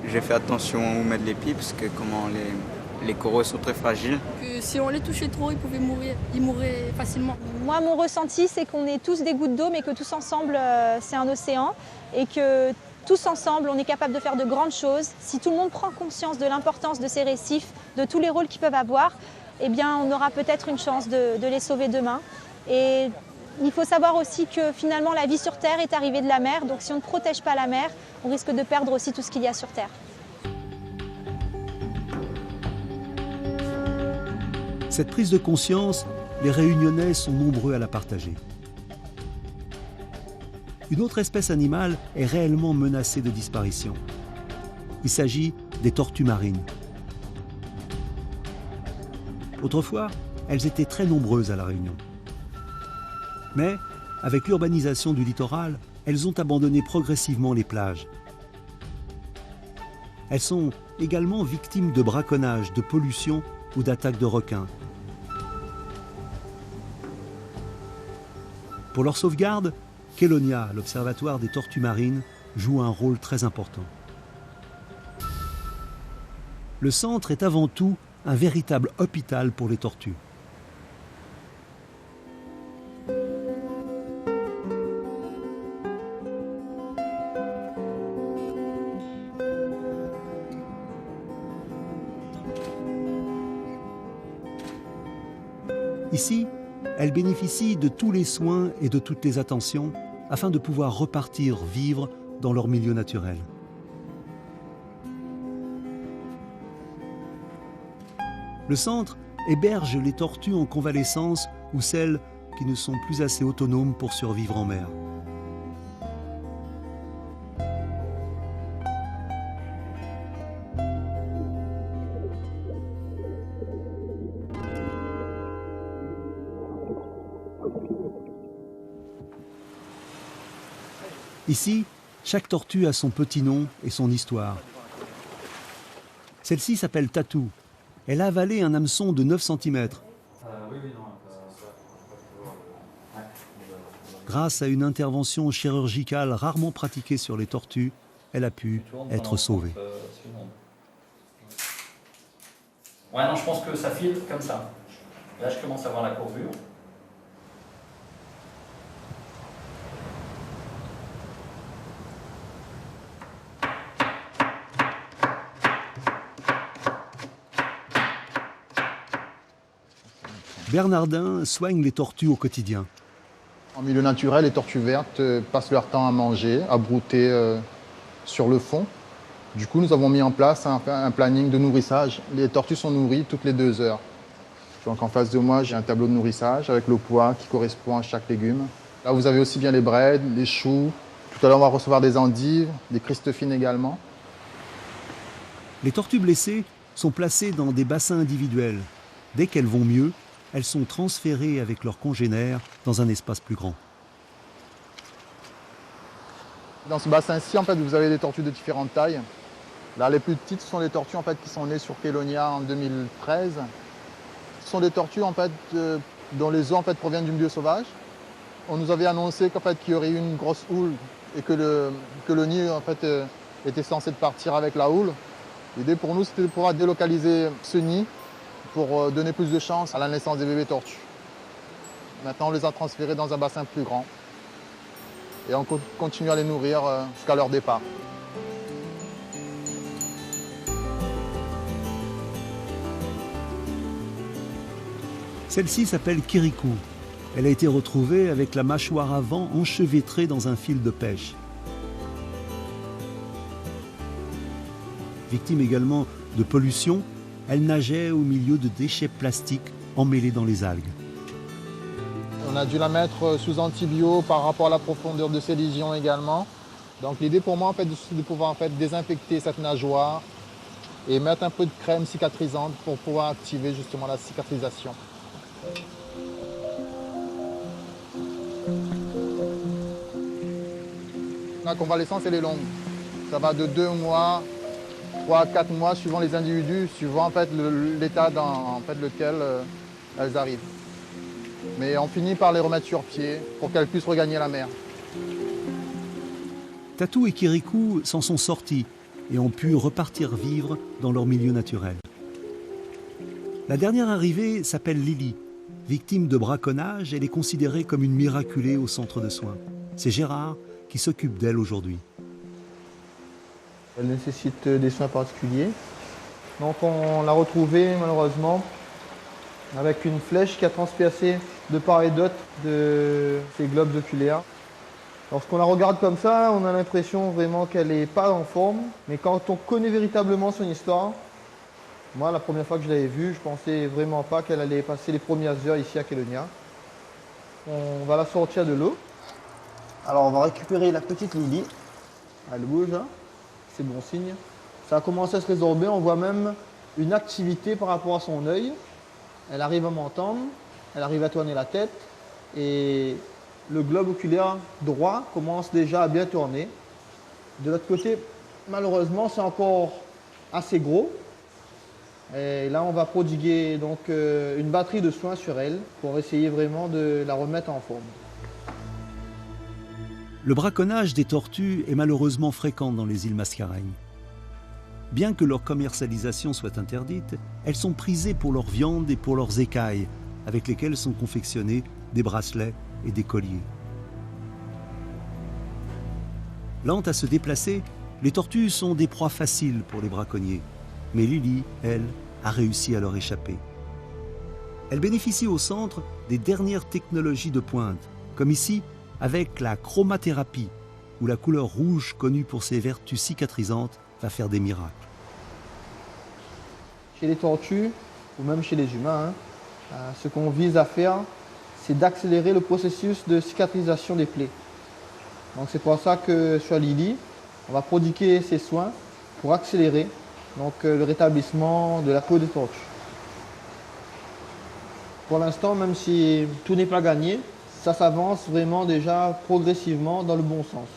Speaker 11: J'ai fait attention où mettre les pieds parce que comment les coraux sont très fragiles.
Speaker 12: Que si on les touchait trop, ils pouvaient mourir. Ils mourraient facilement.
Speaker 3: Moi, mon ressenti, c'est qu'on est tous des gouttes d'eau, mais que tous ensemble, c'est un océan. Et que tous ensemble, on est capable de faire de grandes choses. Si tout le monde prend conscience de l'importance de ces récifs, de tous les rôles qu'ils peuvent avoir, eh bien, on aura peut-être une chance de les sauver demain. Et il faut savoir aussi que finalement, la vie sur Terre est arrivée de la mer. Donc si on ne protège pas la mer, on risque de perdre aussi tout ce qu'il y a sur Terre.
Speaker 1: Cette prise de conscience, les Réunionnais sont nombreux à la partager. Une autre espèce animale est réellement menacée de disparition. Il s'agit des tortues marines. Autrefois, elles étaient très nombreuses à La Réunion. Mais, avec l'urbanisation du littoral, elles ont abandonné progressivement les plages. Elles sont également victimes de braconnage, de pollution ou d'attaques de requins. Pour leur sauvegarde, Kélonia, l'Observatoire des tortues marines, joue un rôle très important. Le centre est avant tout un véritable hôpital pour les tortues. Ici, elles bénéficient de tous les soins et de toutes les attentions afin de pouvoir repartir vivre dans leur milieu naturel. Le centre héberge les tortues en convalescence ou celles qui ne sont plus assez autonomes pour survivre en mer. Ici, chaque tortue a son petit nom et son histoire. Celle-ci s'appelle Tatou. Elle a avalé un hameçon de 9 cm. Grâce à une intervention chirurgicale rarement pratiquée sur les tortues, elle a pu être sauvée.
Speaker 13: Ouais, non, je pense que ça file comme ça. Là, je commence à voir la courbure.
Speaker 1: Bernardin soigne les tortues au quotidien.
Speaker 14: En milieu naturel, les tortues vertes passent leur temps à manger, à brouter sur le fond. Du coup, nous avons mis en place un planning de nourrissage. Les tortues sont nourries toutes les 2 heures. Donc en face de moi, j'ai un tableau de nourrissage avec le poids qui correspond à chaque légume. Là, vous avez aussi bien les braides, les choux. Tout à l'heure, on va recevoir des endives, des christefines également.
Speaker 1: Les tortues blessées sont placées dans des bassins individuels. Dès qu'elles vont mieux, elles sont transférées avec leurs congénères dans un espace plus grand.
Speaker 14: Dans ce bassin-ci, en fait, vous avez des tortues de différentes tailles. Là, les plus petites sont les tortues en fait, qui sont nées sur Kélonia en 2013. Ce sont des tortues en fait, dont les œufs en fait, proviennent du milieu sauvage. On nous avait annoncé qu'en fait, qu'il y aurait eu une grosse houle et que le nid en fait, était censé partir avec la houle. L'idée pour nous, c'était de pouvoir délocaliser ce nid pour donner plus de chance à la naissance des bébés tortues. Maintenant, on les a transférés dans un bassin plus grand et on continue à les nourrir jusqu'à leur départ.
Speaker 1: Celle-ci s'appelle Kirikou. Elle a été retrouvée avec la mâchoire avant enchevêtrée dans un fil de pêche. Victime également de pollution, elle nageait au milieu de déchets plastiques emmêlés dans les algues.
Speaker 14: On a dû la mettre sous antibio par rapport à la profondeur de ses lésions également. Donc l'idée pour moi, c'est de pouvoir désinfecter cette nageoire et mettre un peu de crème cicatrisante pour pouvoir activer justement la cicatrisation. La convalescence, elle est longue. Ça va de 2 mois, 3 à 4 mois, suivant les individus, suivant l'état dans lequel elles arrivent. Mais on finit par les remettre sur pied pour qu'elles puissent regagner la mer.
Speaker 1: Tatou et Kirikou s'en sont sortis et ont pu repartir vivre dans leur milieu naturel. La dernière arrivée s'appelle Lily. Victime de braconnage, elle est considérée comme une miraculée au centre de soins. C'est Gérard qui s'occupe d'elle aujourd'hui.
Speaker 15: Elle nécessite des soins particuliers. Donc on l'a retrouvée malheureusement avec une flèche qui a transpercé de part et d'autre de ses globes oculaires. Lorsqu'on la regarde comme ça, on a l'impression vraiment qu'elle n'est pas en forme. Mais quand on connaît véritablement son histoire, moi la première fois que je l'avais vue, je pensais vraiment pas qu'elle allait passer les premières heures ici à Kélonia. On va la sortir de l'eau. Alors on va récupérer la petite Lily. Elle bouge, hein. C'est bon signe. Ça a commencé à se résorber, on voit même une activité par rapport à son œil. Elle arrive à m'entendre, elle arrive à tourner la tête et le globe oculaire droit commence déjà à bien tourner. De l'autre côté, malheureusement, c'est encore assez gros. Et là, on va prodiguer donc une batterie de soins sur elle pour essayer vraiment de la remettre en forme.
Speaker 1: Le braconnage des tortues est malheureusement fréquent dans les îles Mascareignes. Bien que leur commercialisation soit interdite, elles sont prisées pour leur viande et pour leurs écailles, avec lesquelles sont confectionnés des bracelets et des colliers. Lentes à se déplacer, les tortues sont des proies faciles pour les braconniers. Mais Lily, elle, a réussi à leur échapper. Elle bénéficie au centre des dernières technologies de pointe, comme ici avec la chromathérapie, où la couleur rouge, connue pour ses vertus cicatrisantes, va faire des miracles.
Speaker 15: Chez les tortues, ou même chez les humains, ce qu'on vise à faire, c'est d'accélérer le processus de cicatrisation des plaies. Donc c'est pour ça que sur Lily, on va prodiguer ces soins pour accélérer le rétablissement de la peau des tortues. Pour l'instant, même si tout n'est pas gagné, ça s'avance vraiment déjà progressivement dans le bon sens.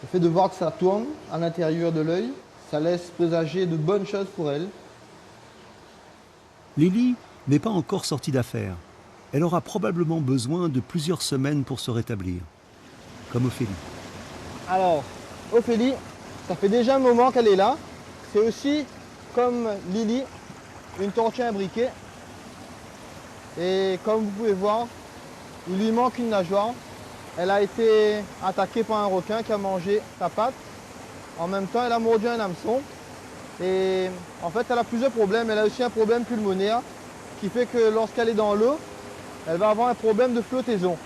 Speaker 15: Le fait de voir que ça tourne à l'intérieur de l'œil, ça laisse présager de bonnes choses pour elle.
Speaker 1: Lily n'est pas encore sortie d'affaire. Elle aura probablement besoin de plusieurs semaines pour se rétablir, comme Ophélie.
Speaker 15: Alors, Ophélie, ça fait déjà un moment qu'elle est là. C'est aussi, comme Lily, une tortue imbriquée. Et comme vous pouvez voir, il lui manque une nageoire. Elle a été attaquée par un requin qui a mangé sa patte. En même temps, elle a mordu un hameçon. Et en fait, elle a plusieurs problèmes. Elle a aussi un problème pulmonaire qui fait que lorsqu'elle est dans l'eau, elle va avoir un problème de flottaison.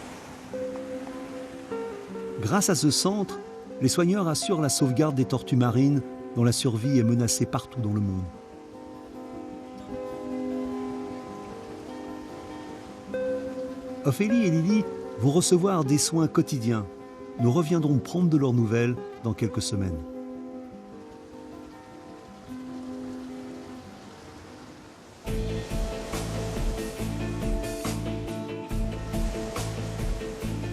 Speaker 1: Grâce à ce centre, les soigneurs assurent la sauvegarde des tortues marines dont la survie est menacée partout dans le monde. Ophélie et Lily vont recevoir des soins quotidiens. Nous reviendrons prendre de leurs nouvelles dans quelques semaines.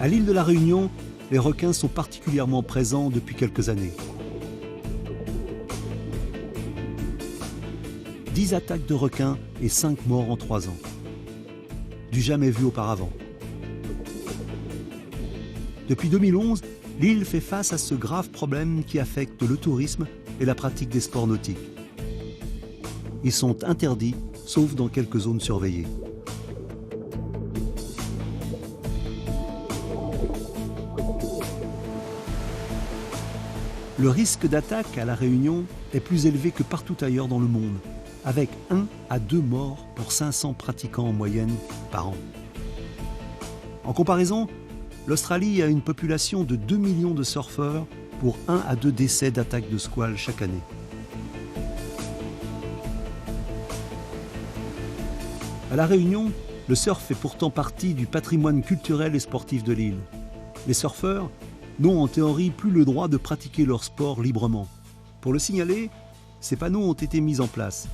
Speaker 1: À l'île de la Réunion, les requins sont particulièrement présents depuis quelques années. 10 attaques de requins et 5 morts en 3 ans. Du jamais vu auparavant. Depuis 2011, l'île fait face à ce grave problème qui affecte le tourisme et la pratique des sports nautiques. Ils sont interdits, sauf dans quelques zones surveillées. Le risque d'attaque à La Réunion est plus élevé que partout ailleurs dans le monde, avec 1 à 2 morts pour 500 pratiquants en moyenne par an. En comparaison, l'Australie a une population de 2 millions de surfeurs pour 1 à 2 décès d'attaques de squales chaque année. À La Réunion, le surf fait pourtant partie du patrimoine culturel et sportif de l'île. Les surfeurs n'ont en théorie plus le droit de pratiquer leur sport librement. Pour le signaler, ces panneaux ont été mis en place.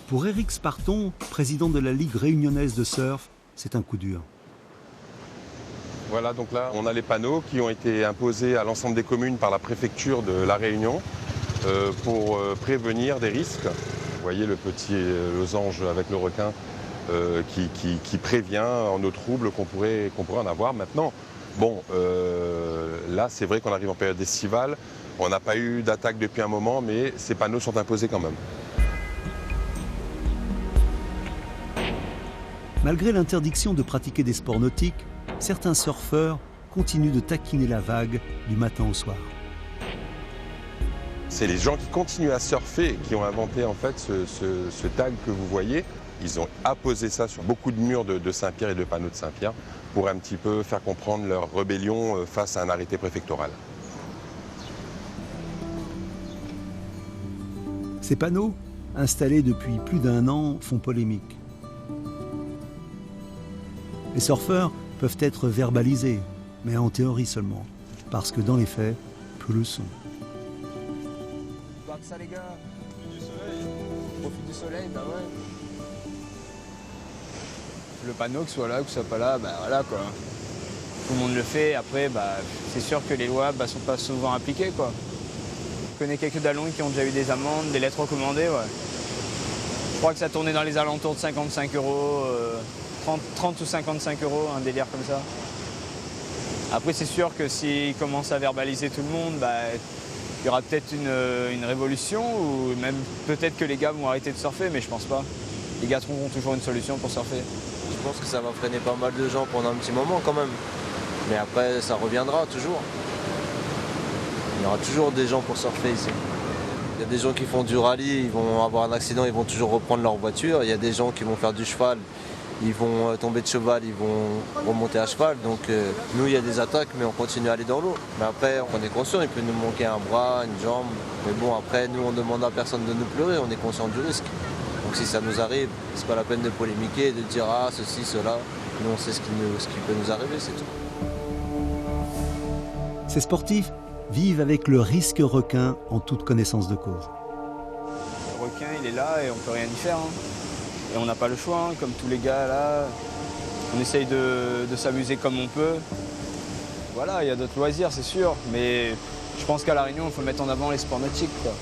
Speaker 1: Pour Éric Sparton, président de la Ligue réunionnaise de surf, c'est un coup dur.
Speaker 16: Voilà, donc là, on a les panneaux qui ont été imposés à l'ensemble des communes par la préfecture de La Réunion pour prévenir des risques. Vous voyez le petit losange avec le requin qui prévient en eau trouble qu'on pourrait en avoir. Maintenant, bon, là, c'est vrai qu'on arrive en période estivale. On n'a pas eu d'attaque depuis un moment, mais ces panneaux sont imposés quand même.
Speaker 1: Malgré l'interdiction de pratiquer des sports nautiques, certains surfeurs continuent de taquiner la vague du matin au soir.
Speaker 16: C'est les gens qui continuent à surfer qui ont inventé en fait ce tag que vous voyez. Ils ont apposé ça sur beaucoup de murs de Saint-Pierre et de panneaux de Saint-Pierre pour un petit peu faire comprendre leur rébellion face à un arrêté préfectoral.
Speaker 1: Ces panneaux, installés depuis plus d'1 an, font polémique. Les surfeurs peuvent être verbalisés, mais en théorie seulement, parce que dans les faits, peu le sont.
Speaker 17: Ça les gars, du soleil. Profite du soleil, bah ouais. Le panneau, que ce soit là, que ce soit pas là, bah voilà quoi. Tout le monde le fait, après bah, c'est sûr que les lois bah, sont pas souvent appliquées quoi. Je connais quelques dalons qui ont déjà eu des amendes, des lettres recommandées, ouais. Je crois que ça tournait dans les alentours de 55 €, 30 ou 55 €, un délire comme ça. Après c'est sûr que s'ils commencent à verbaliser tout le monde, bah, il y aura peut-être une révolution ou même peut-être que les gars vont arrêter de surfer, mais je pense pas. Les gars trouveront toujours une solution pour surfer.
Speaker 18: Je pense que ça va freiner pas mal de gens pendant un petit moment quand même. Mais après, ça reviendra toujours. Il y aura toujours des gens pour surfer ici. Il y a des gens qui font du rallye, ils vont avoir un accident, ils vont toujours reprendre leur voiture. Il y a des gens qui vont faire du cheval, ils vont tomber de cheval, ils vont remonter à cheval. Donc nous, il y a des attaques, mais on continue à aller dans l'eau. Mais après, on est conscient, il peut nous manquer un bras, une jambe. Mais bon, après, nous, on ne demande à personne de nous pleurer, on est conscient du risque. Donc si ça nous arrive, c'est pas la peine de polémiquer, de dire ah, ceci, cela. Nous, on sait ce qui peut nous arriver, c'est tout.
Speaker 1: Ces sportifs vivent avec le risque requin en toute connaissance de cause.
Speaker 17: Le requin, il est là et on peut rien y faire. Hein. Et on n'a pas le choix, hein, comme tous les gars là. On essaye de s'amuser comme on peut. Voilà, il y a d'autres loisirs, c'est sûr. Mais je pense qu'à La Réunion, il faut mettre en avant les sports nautiques, quoi.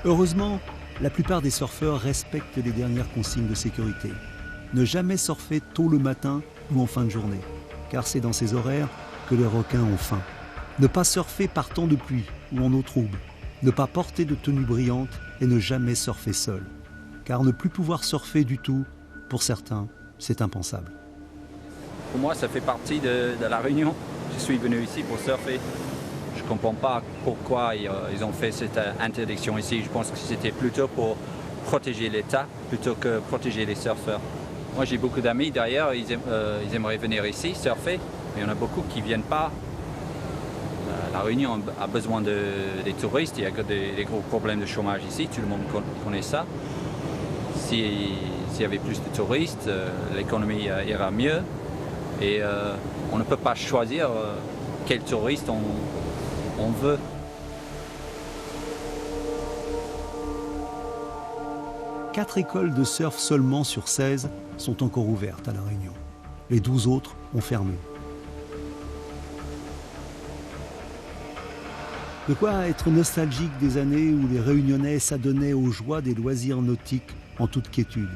Speaker 1: Heureusement, la plupart des surfeurs respectent les dernières consignes de sécurité. Ne jamais surfer tôt le matin ou en fin de journée, car c'est dans ces horaires que les requins ont faim. Ne pas surfer par temps de pluie ou en eau trouble. Ne pas porter de tenue brillante et ne jamais surfer seul. Car ne plus pouvoir surfer du tout, pour certains, c'est impensable.
Speaker 19: Pour moi, ça fait partie de La Réunion. Je suis venu ici pour surfer. Je ne comprends pas pourquoi ils ont fait cette interdiction ici. Je pense que c'était plutôt pour protéger l'État plutôt que protéger les surfeurs. Moi, j'ai beaucoup d'amis d'ailleurs, ils aimeraient venir ici surfer, mais il y en a beaucoup qui ne viennent pas. La Réunion a besoin des touristes, il y a que des gros problèmes de chômage ici, tout le monde connaît ça. S'il y avait plus de touristes, l'économie ira mieux et on ne peut pas choisir quel touriste on veut.
Speaker 1: Quatre écoles de surf seulement sur 16 sont encore ouvertes à La Réunion. Les 12 autres ont fermé. De quoi être nostalgique des années où les Réunionnais s'adonnaient aux joies des loisirs nautiques en toute quiétude.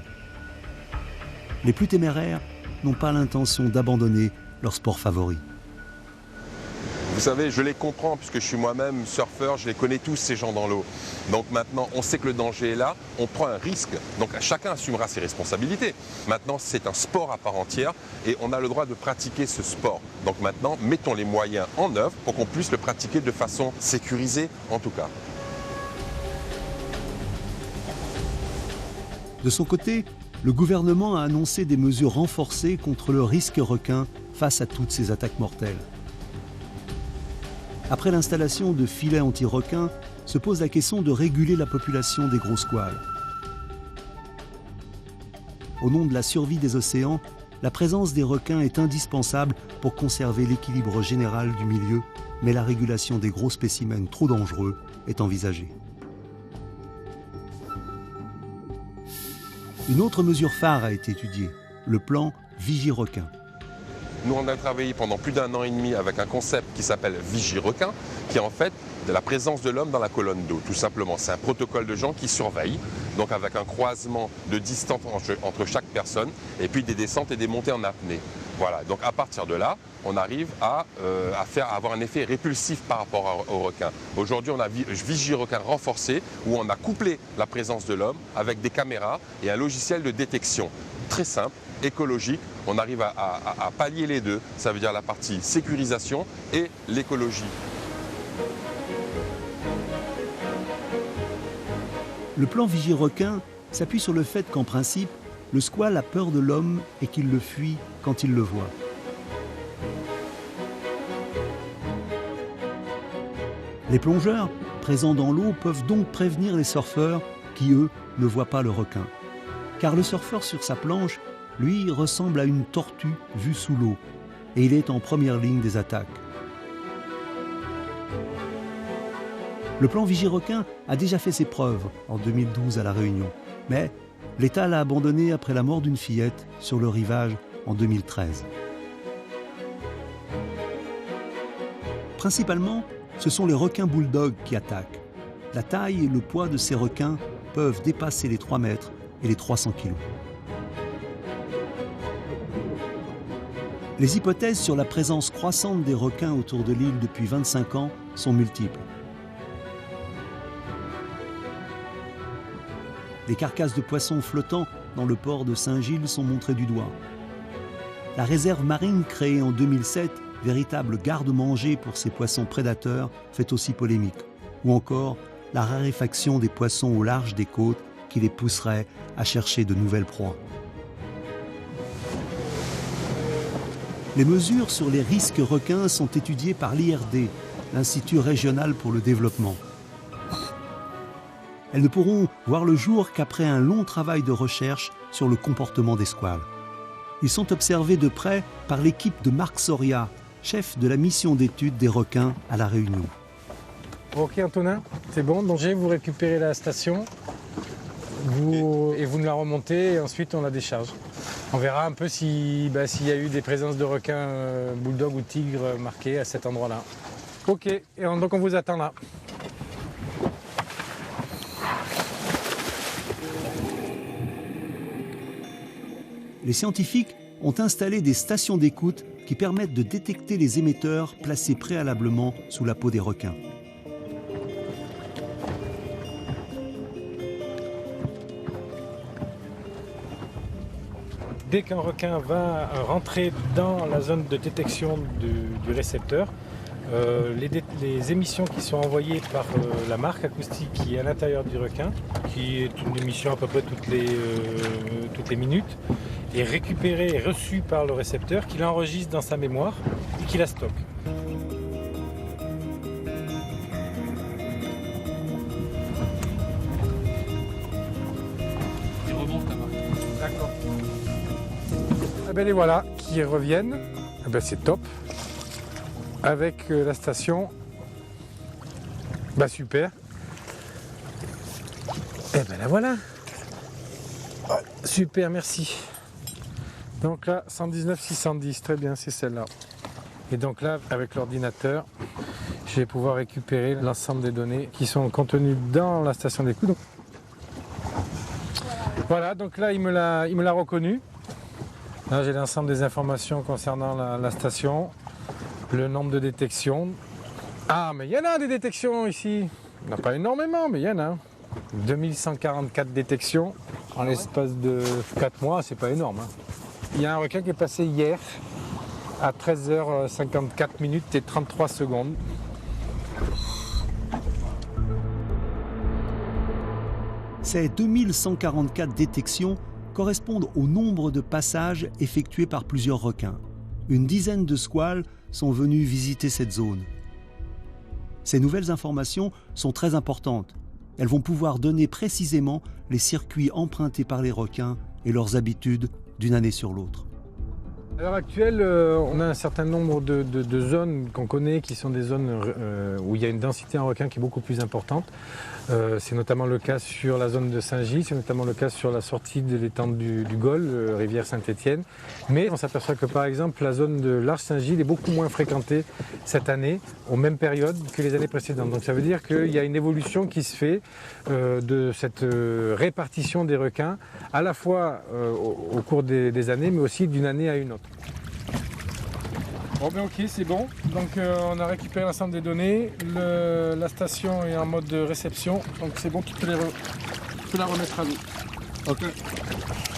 Speaker 1: Les plus téméraires n'ont pas l'intention d'abandonner leur sport favori.
Speaker 16: Vous savez, je les comprends puisque je suis moi-même surfeur, je les connais tous ces gens dans l'eau. Donc maintenant, on sait que le danger est là, on prend un risque, donc chacun assumera ses responsabilités. Maintenant, c'est un sport à part entière et on a le droit de pratiquer ce sport. Donc maintenant, mettons les moyens en œuvre pour qu'on puisse le pratiquer de façon sécurisée en tout cas.
Speaker 1: De son côté, le gouvernement a annoncé des mesures renforcées contre le risque requin face à toutes ces attaques mortelles. Après l'installation de filets anti-requins, se pose la question de réguler la population des gros squales. Au nom de la survie des océans, la présence des requins est indispensable pour conserver l'équilibre général du milieu, mais la régulation des gros spécimens trop dangereux est envisagée. Une autre mesure phare a été étudiée, le plan Vigie-Requin.
Speaker 16: Nous, on a travaillé pendant plus d'1 an et demi avec un concept qui s'appelle Vigie-Requin, qui est en fait de la présence de l'homme dans la colonne d'eau, tout simplement. C'est un protocole de gens qui surveillent, donc avec un croisement de distance entre chaque personne, et puis des descentes et des montées en apnée. Voilà, donc à partir de là, on arrive à avoir un effet répulsif par rapport aux requins. Aujourd'hui, on a Vigie-Requin renforcé, où on a couplé la présence de l'homme avec des caméras et un logiciel de détection très simple, écologique. On arrive à pallier les deux, ça veut dire la partie sécurisation et l'écologie.
Speaker 1: Le plan Vigie-Requin s'appuie sur le fait qu'en principe, le squale a peur de l'homme et qu'il le fuit quand il le voit. Les plongeurs présents dans l'eau peuvent donc prévenir les surfeurs qui, eux, ne voient pas le requin. Car le surfeur sur sa planche, lui, ressemble à une tortue vue sous l'eau et il est en première ligne des attaques. Le plan Vigie-Requin a déjà fait ses preuves en 2012 à La Réunion, mais l'État l'a abandonné après la mort d'une fillette sur le rivage en 2013. Principalement, ce sont les requins bulldogs qui attaquent. La taille et le poids de ces requins peuvent dépasser les 3 mètres et les 300 kilos. Les hypothèses sur la présence croissante des requins autour de l'île depuis 25 ans sont multiples. Les carcasses de poissons flottants dans le port de Saint-Gilles sont montrées du doigt. La réserve marine créée en 2007, véritable garde-manger pour ces poissons prédateurs, fait aussi polémique. Ou encore la raréfaction des poissons au large des côtes qui les pousserait à chercher de nouvelles proies. Les mesures sur les risques requins sont étudiées par l'IRD, l'Institut régional pour le développement. Elles ne pourront voir le jour qu'après un long travail de recherche sur le comportement des squales. Ils sont observés de près par l'équipe de Marc Soria, chef de la mission d'études des requins à La Réunion.
Speaker 5: Ok Antonin, c'est bon, danger, vous récupérez la station et vous nous la remontez et ensuite on la décharge. On verra un peu s'il y a eu des présences de requins bulldog ou tigres marquées à cet endroit-là. Ok, et donc on vous attend là.
Speaker 1: Les scientifiques ont installé des stations d'écoute qui permettent de détecter les émetteurs placés préalablement sous la peau des requins.
Speaker 5: Dès qu'un requin va rentrer dans la zone de détection du récepteur, les émissions qui sont envoyées par la marque acoustique qui est à l'intérieur du requin, qui est une émission à peu près toutes les minutes, est récupérée et reçue par le récepteur qui l'enregistre dans sa mémoire et qui la stocke.
Speaker 4: Il remonte la marque.
Speaker 5: D'accord. Eh bien les voilà qui reviennent. Eh bien, c'est top. Avec la station, super. Et ben la voilà. Super, merci. Donc là, 119 610, très bien, c'est celle-là. Et donc là, avec l'ordinateur, je vais pouvoir récupérer l'ensemble des données qui sont contenues dans la station d'écoute. Voilà, donc là, il me l'a reconnu. Là, j'ai l'ensemble des informations concernant la station. Le nombre de détections. Ah, mais il y en a des détections ici. Il n'y en a pas énormément, mais il y en a. 2144 détections en l'espace de 4 mois, c'est pas énorme. Il y a un requin qui est passé hier à 13h54 minutes et 33 secondes.
Speaker 1: Ces 2144 détections correspondent au nombre de passages effectués par plusieurs requins. Une dizaine de squales sont venus visiter cette zone. Ces nouvelles informations sont très importantes. Elles vont pouvoir donner précisément les circuits empruntés par les requins et leurs habitudes d'une année sur l'autre.
Speaker 20: À l'heure actuelle, on a un certain nombre de zones qu'on connaît qui sont des zones où il y a une densité en requins qui est beaucoup plus importante. C'est notamment le cas sur la zone de Saint-Gilles, c'est notamment le cas sur la sortie de l'étang du Gol, rivière Saint-Étienne. Mais on s'aperçoit que par exemple la zone de l'Arche Saint-Gilles est beaucoup moins fréquentée cette année, aux mêmes périodes que les années précédentes. Donc ça veut dire qu'il y a une évolution qui se fait de cette répartition des requins, à la fois au cours des années, mais aussi d'une année à une autre. Bon ben ok, c'est bon. Donc on a récupéré l'ensemble des données. La station est en mode de réception, donc c'est bon, tu peux la remettre à l'eau. Ok,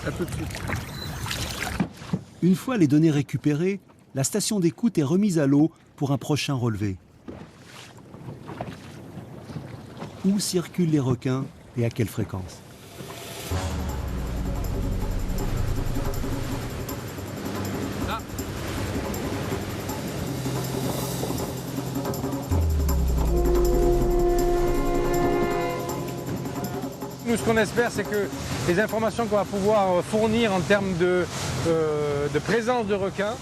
Speaker 20: à tout de suite.
Speaker 1: Une fois les données récupérées, la station d'écoute est remise à l'eau pour un prochain relevé. Où circulent les requins et à quelle fréquence?
Speaker 20: Nous, ce qu'on espère, c'est que les informations qu'on va pouvoir fournir en termes de présence de requins,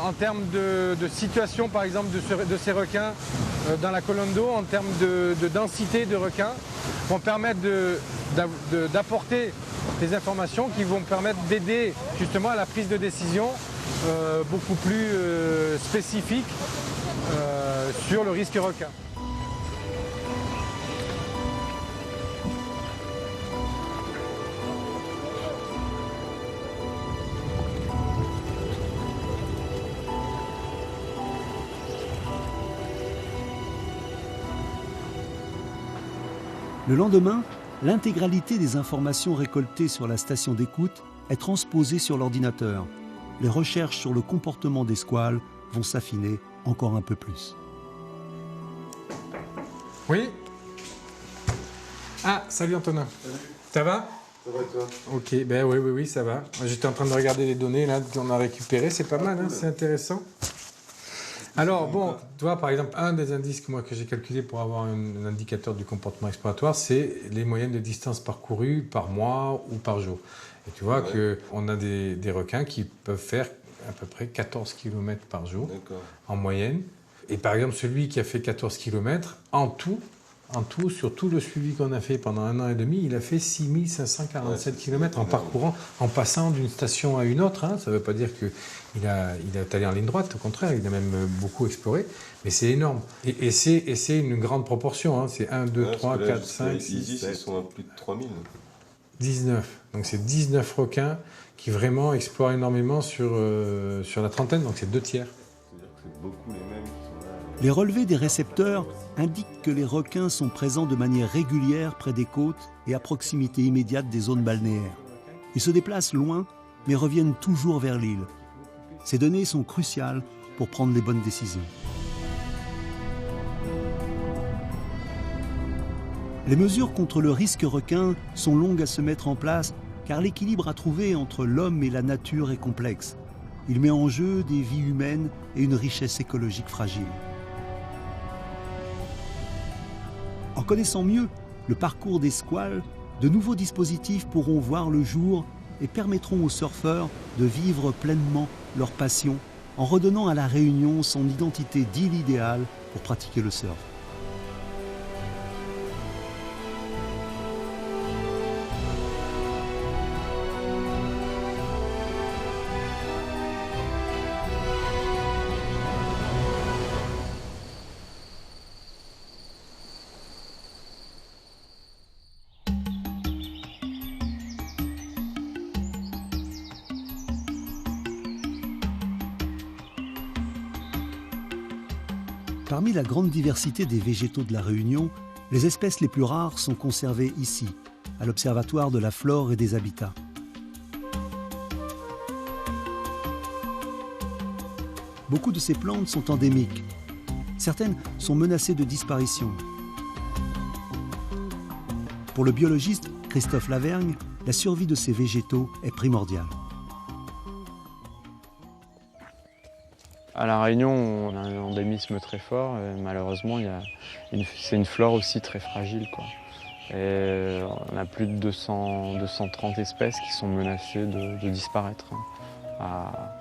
Speaker 20: en termes de situation, par exemple, de ces requins dans la colonne d'eau, en termes de densité de requins, vont permettre d'apporter des informations qui vont permettre d'aider justement à la prise de décision beaucoup plus spécifique sur le risque requin.
Speaker 1: Le lendemain, l'intégralité des informations récoltées sur la station d'écoute est transposée sur l'ordinateur. Les recherches sur le comportement des squales vont s'affiner encore un peu plus.
Speaker 20: Oui. Ah, salut Antonin. Salut. Ça va?
Speaker 16: Ça va et toi?
Speaker 20: Ok, ben oui, ça va. J'étais en train de regarder les données là qu'on a récupérées, c'est pas mal, hein, c'est intéressant. Alors bon, tu vois, par exemple, un des indices que j'ai calculé pour avoir un indicateur du comportement exploratoire, c'est les moyennes de distance parcourue par mois ou par jour. Et tu vois qu'on a des requins qui peuvent faire à peu près 14 km par jour en moyenne. Et par exemple, celui qui a fait 14 km, en tout, sur tout le suivi qu'on a fait pendant 1 an et demi, il a fait 6547 km en parcourant, en passant d'une station à une autre. Hein. Ça ne veut pas dire qu'il est allé en ligne droite, au contraire, il a même beaucoup exploré, mais c'est énorme. Et c'est une grande proportion, hein. C'est 1, 2, 3, 4, 5, 6, 7.
Speaker 16: Ils sont à plus de 3000.
Speaker 20: 19. Donc c'est 19 requins qui vraiment explorent énormément sur la trentaine, donc c'est 2 tiers.
Speaker 16: C'est-à-dire que c'est beaucoup les mêmes qui sont là.
Speaker 1: Les relevés des récepteurs indiquent que les requins sont présents de manière régulière près des côtes et à proximité immédiate des zones balnéaires. Ils se déplacent loin, mais reviennent toujours vers l'île. Ces données sont cruciales pour prendre les bonnes décisions. Les mesures contre le risque requin sont longues à se mettre en place car l'équilibre à trouver entre l'homme et la nature est complexe. Il met en jeu des vies humaines et une richesse écologique fragile. En connaissant mieux le parcours des squales, de nouveaux dispositifs pourront voir le jour et permettront aux surfeurs de vivre pleinement leur passion en redonnant à La Réunion son identité d'île idéale pour pratiquer le surf. Parmi la grande diversité des végétaux de La Réunion, les espèces les plus rares sont conservées ici, à l'Observatoire de la flore et des habitats. Beaucoup de ces plantes sont endémiques. Certaines sont menacées de disparition. Pour le biologiste Christophe Lavergne, la survie de ces végétaux est primordiale.
Speaker 2: À La Réunion, on a un endémisme très fort et malheureusement, c'est une flore aussi très fragile, quoi. Et on a plus de 230 espèces qui sont menacées de disparaître à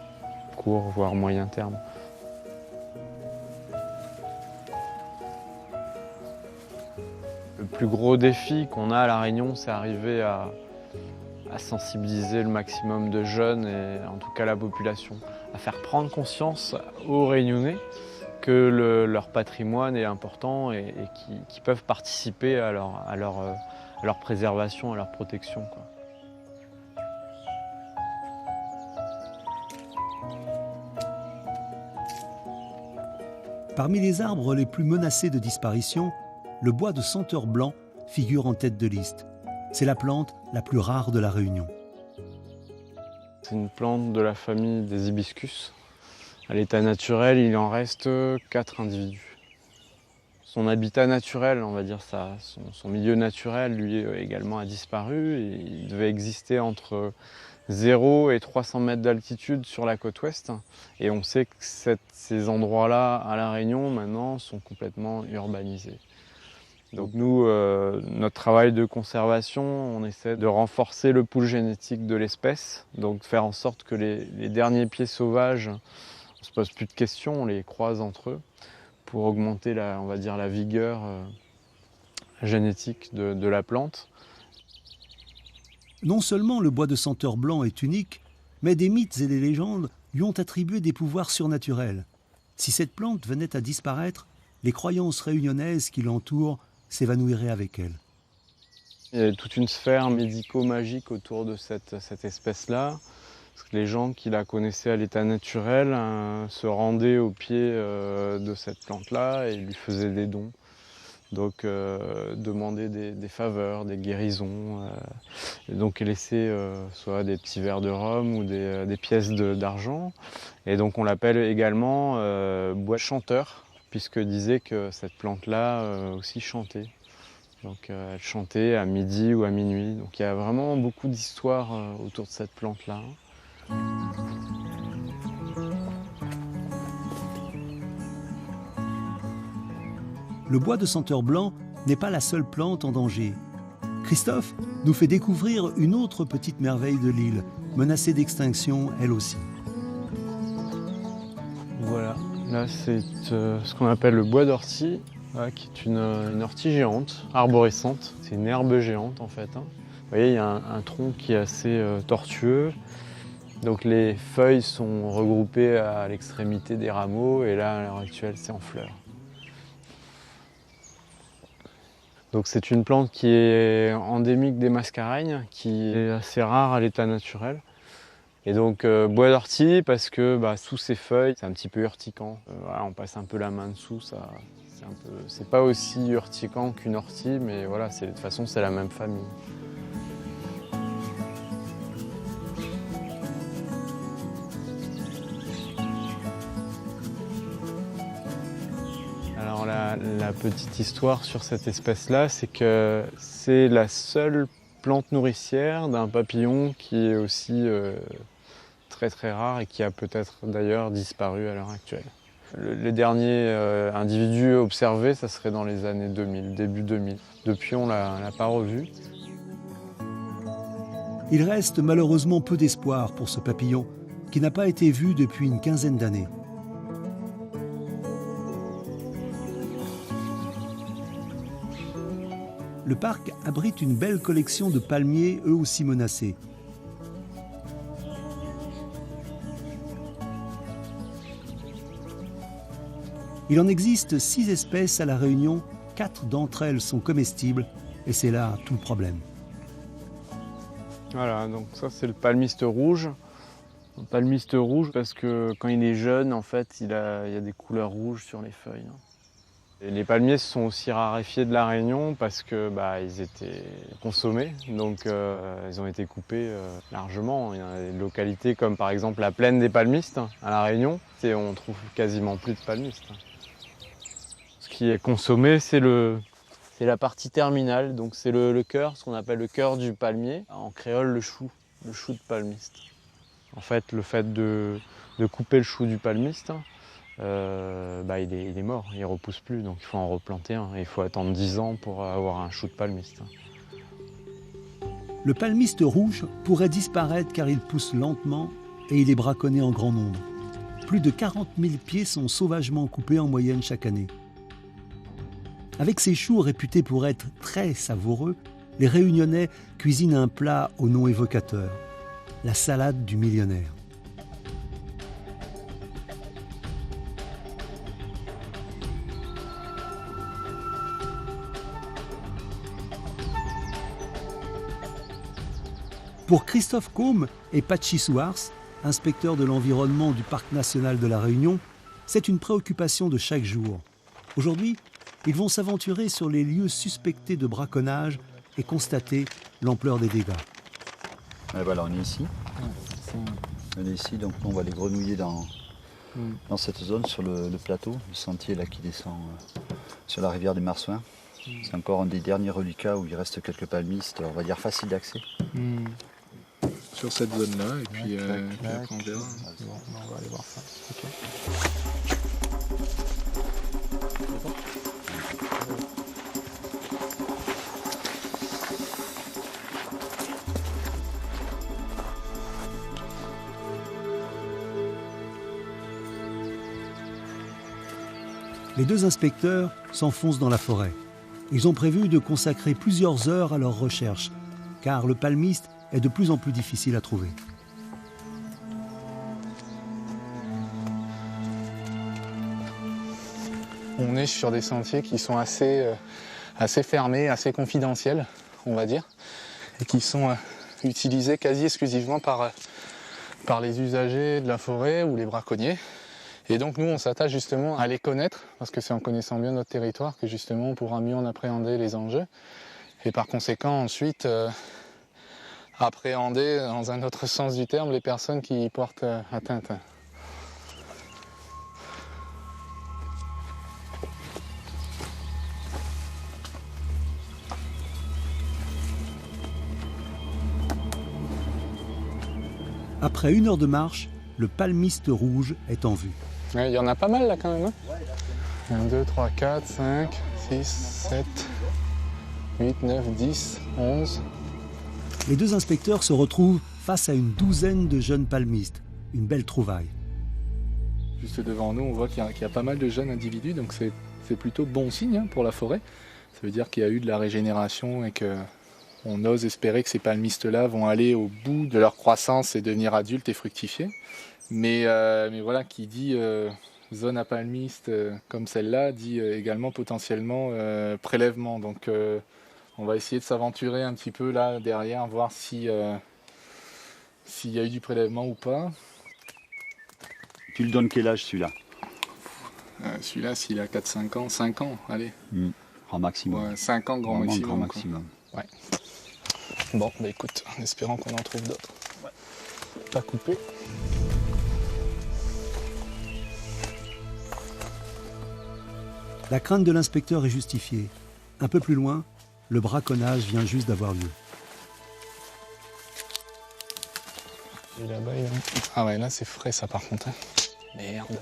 Speaker 2: court, voire moyen terme. Le plus gros défi qu'on a à La Réunion, c'est arriver à sensibiliser le maximum de jeunes et en tout cas la population, à faire prendre conscience aux Réunionnais que leur patrimoine est important et qu'ils peuvent participer à leur préservation, à leur protection, quoi.
Speaker 21: Parmi les arbres les plus menacés de disparition, le bois de senteur blanc figure en tête de liste. C'est la plante la plus rare de la Réunion.
Speaker 2: C'est une plante de la famille des hibiscus. À l'état naturel, il en reste 4 individus. Son habitat naturel, on va dire ça, son milieu naturel, lui également a disparu. Et il devait exister entre 0 et 300 mètres d'altitude sur la côte ouest. Et on sait que ces endroits-là, à La Réunion, maintenant, sont complètement urbanisés. Donc nous, notre travail de conservation, on essaie de renforcer le pool génétique de l'espèce, donc faire en sorte que les derniers pieds sauvages, on ne se pose plus de questions, on les croise entre eux, pour augmenter on va dire, la vigueur génétique de la plante.
Speaker 21: Non seulement le bois de senteur blanc est unique, mais des mythes et des légendes lui ont attribué des pouvoirs surnaturels. Si cette plante venait à disparaître, les croyances réunionnaises qui l'entourent s'évanouiraient avec elle.
Speaker 2: Il y a toute une sphère médico-magique autour de cette espèce-là. Parce que les gens qui la connaissaient à l'état naturel se rendaient au pied de cette plante-là et lui faisaient des dons. Donc demandaient des faveurs, des guérisons. Et donc laissaient soit des petits verres de rhum ou des pièces d'argent. Et donc on l'appelle également bois chanteur, puisque disait que cette plante-là aussi chantait. Donc elle chantait à midi ou à minuit. Donc il y a vraiment beaucoup d'histoires autour de cette plante-là.
Speaker 21: Le bois de senteur blanc n'est pas la seule plante en danger. Christophe nous fait découvrir une autre petite merveille de l'île, menacée d'extinction elle aussi.
Speaker 2: Voilà. Là, c'est ce qu'on appelle le bois d'ortie, qui est une ortie géante, arborescente. C'est une herbe géante en fait. Vous voyez, il y a un tronc qui est assez tortueux. Donc les feuilles sont regroupées à l'extrémité des rameaux et là, à l'heure actuelle, c'est en fleurs. Donc c'est une plante qui est endémique des Mascareignes, qui est assez rare à l'état naturel. Et donc bois d'ortie parce que sous ces feuilles, c'est un petit peu urticant. Voilà, on passe un peu la main dessous, c'est pas aussi urticant qu'une ortie, mais voilà, de toute façon c'est la même famille. Alors la petite histoire sur cette espèce-là, c'est que c'est la seule plante nourricière d'un papillon qui est aussi très très rare et qui a peut-être d'ailleurs disparu à l'heure actuelle. Le dernier individu observé, ça serait dans les années 2000, début 2000. Depuis, on ne l'a pas revu.
Speaker 21: Il reste malheureusement peu d'espoir pour ce papillon qui n'a pas été vu depuis une quinzaine d'années. Le parc abrite une belle collection de palmiers, eux aussi menacés. Il en existe 6 espèces à La Réunion, 4 d'entre elles sont comestibles et c'est là tout le problème.
Speaker 2: Voilà, donc ça c'est le palmiste rouge. Le palmiste rouge parce que quand il est jeune, en fait, il y a des couleurs rouges sur les feuilles. Et les palmiers se sont aussi raréfiés de La Réunion parce que ils étaient consommés, donc ils ont été coupés largement. Il y a des localités comme par exemple la plaine des palmistes à La Réunion, et on trouve quasiment plus de palmistes. Ce qui est consommé, c'est la partie terminale, donc c'est le cœur, ce qu'on appelle le cœur du palmier. En créole, le chou de palmiste. En fait, le fait de couper le chou du palmiste, il est mort, il ne repousse plus, donc il faut en replanter un. Et il faut attendre 10 ans pour avoir un chou de palmiste.
Speaker 21: Le palmiste rouge pourrait disparaître car il pousse lentement et il est braconné en grand nombre. Plus de 40 000 pieds sont sauvagement coupés en moyenne chaque année. Avec ces choux réputés pour être très savoureux, les Réunionnais cuisinent un plat au nom évocateur, la salade du millionnaire. Pour Christophe Côme et Patchi Souars, inspecteurs de l'environnement du Parc national de la Réunion, c'est une préoccupation de chaque jour. Aujourd'hui, ils vont s'aventurer sur les lieux suspectés de braconnage et constater l'ampleur des dégâts.
Speaker 6: Et voilà, on est ici. On est ici, donc on voit les grenouiller dans cette zone, sur le plateau, le sentier là, qui descend sur la rivière des Marsouins. C'est encore un des derniers reliquats où il reste quelques palmistes, on va dire faciles d'accès.
Speaker 22: Sur cette zone-là, et puis après on verra.
Speaker 2: On va aller voir ça. Okay.
Speaker 21: Les deux inspecteurs s'enfoncent dans la forêt. Ils ont prévu de consacrer plusieurs heures à leur recherche, car le palmiste est de plus en plus difficile à trouver.
Speaker 22: On est sur des sentiers qui sont assez fermés, assez confidentiels, on va dire, et qui sont utilisés quasi exclusivement par les usagers de la forêt ou les braconniers. Et donc nous, on s'attache justement à les connaître, parce que c'est en connaissant bien notre territoire que justement on pourra mieux en appréhender les enjeux. Et par conséquent, ensuite, appréhender, dans un autre sens du terme, les personnes qui y portent atteinte.
Speaker 21: Après 1 heure de marche, le palmiste rouge est en vue.
Speaker 22: Il y en a pas mal là quand même. 1, 2, 3, 4, 5, 6, 7, 8, 9, 10, 11.
Speaker 21: Les deux inspecteurs se retrouvent face à une douzaine de jeunes palmistes. Une belle trouvaille.
Speaker 22: Juste devant nous, on voit qu'il y a pas mal de jeunes individus, donc c'est plutôt bon signe pour la forêt. Ça veut dire qu'il y a eu de la régénération et qu'on ose espérer que ces palmistes-là vont aller au bout de leur croissance et devenir adultes et fructifier. Mais voilà, qui dit zone à palmistes comme celle-là, dit également potentiellement prélèvement. Donc on va essayer de s'aventurer un petit peu là derrière, voir s'il y a eu du prélèvement ou pas.
Speaker 6: Tu le donnes quel âge celui-là?
Speaker 22: Celui-là, s'il a 4-5 ans, 5 ans, allez.
Speaker 6: Grand maximum.
Speaker 22: Ouais, 5 ans, grand maximum.
Speaker 6: Grand maximum.
Speaker 22: Ouais. Bon, bah écoute, en espérant qu'on en trouve d'autres. Ouais. Pas coupé.
Speaker 21: La crainte de l'inspecteur est justifiée. Un peu plus loin, le braconnage vient juste d'avoir lieu.
Speaker 22: Et là-bas, ah ouais, là c'est frais ça par contre. Merde.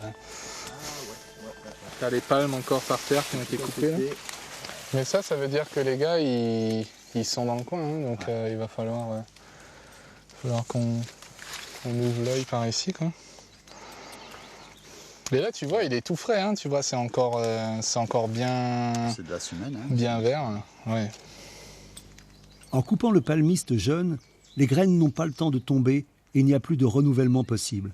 Speaker 22: T'as les palmes encore par terre qui ont été coupées. Là. Mais ça veut dire que les gars, ils sont dans le coin, hein, donc il va falloir qu'on ouvre l'œil par ici, quoi. Et là, tu vois, il est tout frais, hein, tu vois, c'est encore bien.
Speaker 6: C'est de la semaine, hein.
Speaker 22: Bien vert, ouais.
Speaker 21: En coupant le palmiste jeune, les graines n'ont pas le temps de tomber et il n'y a plus de renouvellement possible.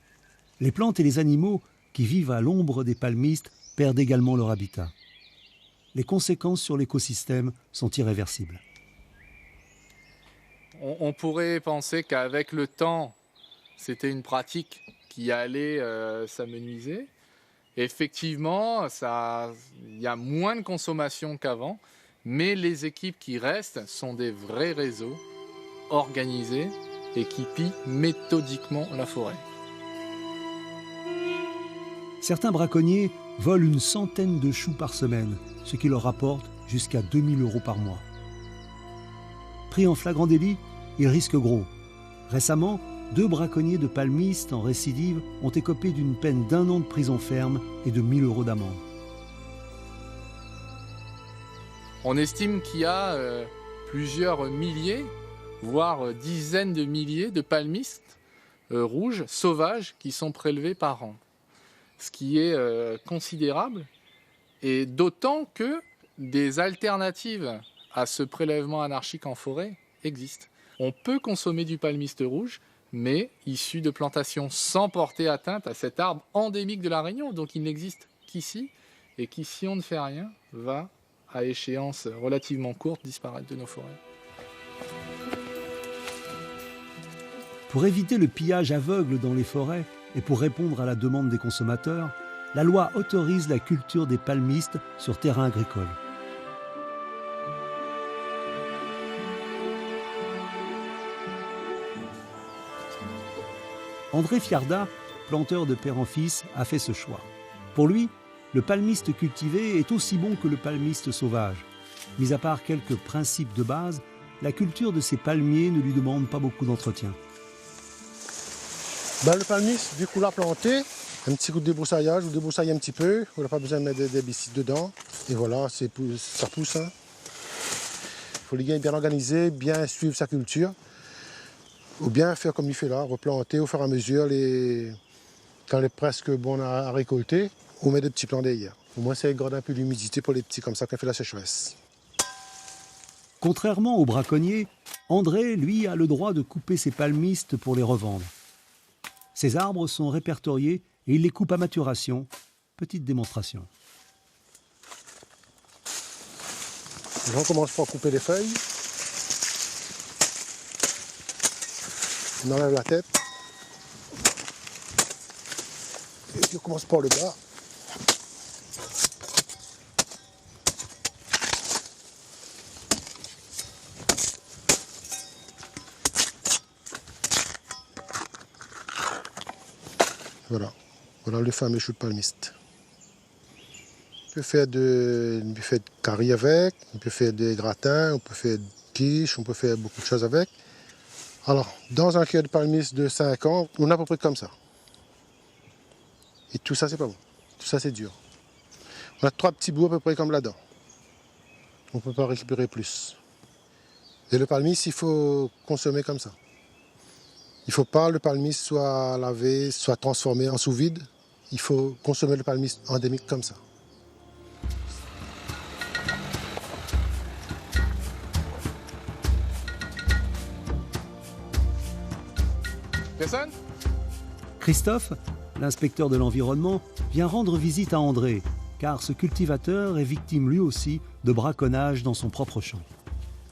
Speaker 21: Les plantes et les animaux qui vivent à l'ombre des palmistes perdent également leur habitat. Les conséquences sur l'écosystème sont irréversibles.
Speaker 22: On pourrait penser qu'avec le temps, c'était une pratique qui allait s'amenuiser. Effectivement, il y a moins de consommation qu'avant, mais les équipes qui restent sont des vrais réseaux organisés et qui pillent méthodiquement la forêt.
Speaker 21: Certains braconniers volent une centaine de choux par semaine, ce qui leur rapporte jusqu'à 2 000 € par mois. Pris en flagrant délit, ils risquent gros. Récemment, 2 braconniers de palmistes en récidive ont écopé d'une peine d'1 an de prison ferme et de 1 000 € d'amende.
Speaker 22: On estime qu'il y a plusieurs milliers, voire dizaines de milliers de palmistes rouges, sauvages, qui sont prélevés par an. Ce qui est considérable, et d'autant que des alternatives à ce prélèvement anarchique en forêt existent. On peut consommer du palmiste rouge, mais issu de plantations sans porter atteinte à cet arbre endémique de la Réunion. Donc il n'existe qu'ici, et qui, si on ne fait rien, va, à échéance relativement courte, disparaître de nos forêts.
Speaker 21: Pour éviter le pillage aveugle dans les forêts et pour répondre à la demande des consommateurs, la loi autorise la culture des palmistes sur terrain agricole. André Fiarda, planteur de père en fils, a fait ce choix. Pour lui, le palmiste cultivé est aussi bon que le palmiste sauvage. Mis à part quelques principes de base, la culture de ces palmiers ne lui demande pas beaucoup d'entretien.
Speaker 7: Le palmiste, du coup, l'a planté, un petit coup de débroussaillage, vous débroussaillez un petit peu, vous n'avez pas besoin de mettre des herbicides dedans, et voilà, ça pousse. Il faut les bien organiser, bien suivre sa culture, ou bien faire comme il fait là, replanter au fur et à mesure, quand il est presque bon à récolter, on met des petits plants derrière. Au moins, ça garde un peu d'humidité pour les petits, comme ça, quand on fait la sécheresse.
Speaker 21: Contrairement aux braconniers, André, lui, a le droit de couper ses palmistes pour les revendre. Ces arbres sont répertoriés et il les coupe à maturation. Petite démonstration.
Speaker 7: On commence par couper les feuilles. On enlève la tête. Et puis on commence par le bas. Voilà le fameux chou de palmiste. On peut faire de curry avec, on peut faire des gratins, on peut faire des quiches, on peut faire beaucoup de choses avec. Alors, dans un cœur de palmiste de 5 ans, on a à peu près comme ça. Et tout ça, c'est pas bon. Tout ça, c'est dur. On a 3 petits bouts à peu près comme là-dedans. On ne peut pas récupérer plus. Et le palmiste, il faut consommer comme ça. Il ne faut pas que le palmiste soit lavé, soit transformé en sous-vide. Il faut consommer le palmiste endémique comme ça.
Speaker 22: Personne ?
Speaker 21: Christophe, l'inspecteur de l'environnement, vient rendre visite à André, car ce cultivateur est victime lui aussi de braconnage dans son propre champ.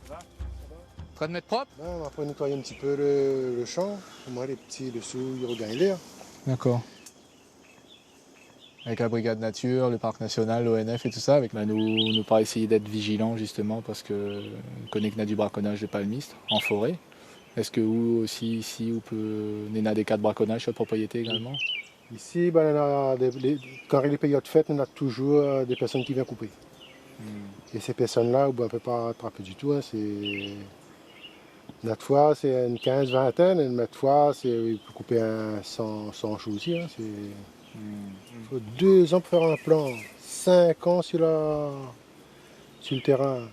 Speaker 22: En train de mettre propre ?
Speaker 7: On va après nettoyer un petit peu le champ. Au moins les petits dessous, ils regagnent l'air.
Speaker 22: D'accord. Avec la brigade nature, le parc national, l'ONF et tout ça, nous pas essayer d'être vigilants justement parce qu'on connaît qu'il y a du braconnage de palmistes en forêt. Est-ce que vous aussi ici, il y a des cas de braconnage sur la propriété également ?
Speaker 7: Ici, quand il est période de fête, on a toujours des personnes qui viennent couper. Et ces personnes-là, on ne peut pas attraper du tout. Notre fois, c'est une 15-20, et notre fois, il peut couper 100 choux aussi. Il faut 2 ans pour faire un plan, 5 ans sur le terrain.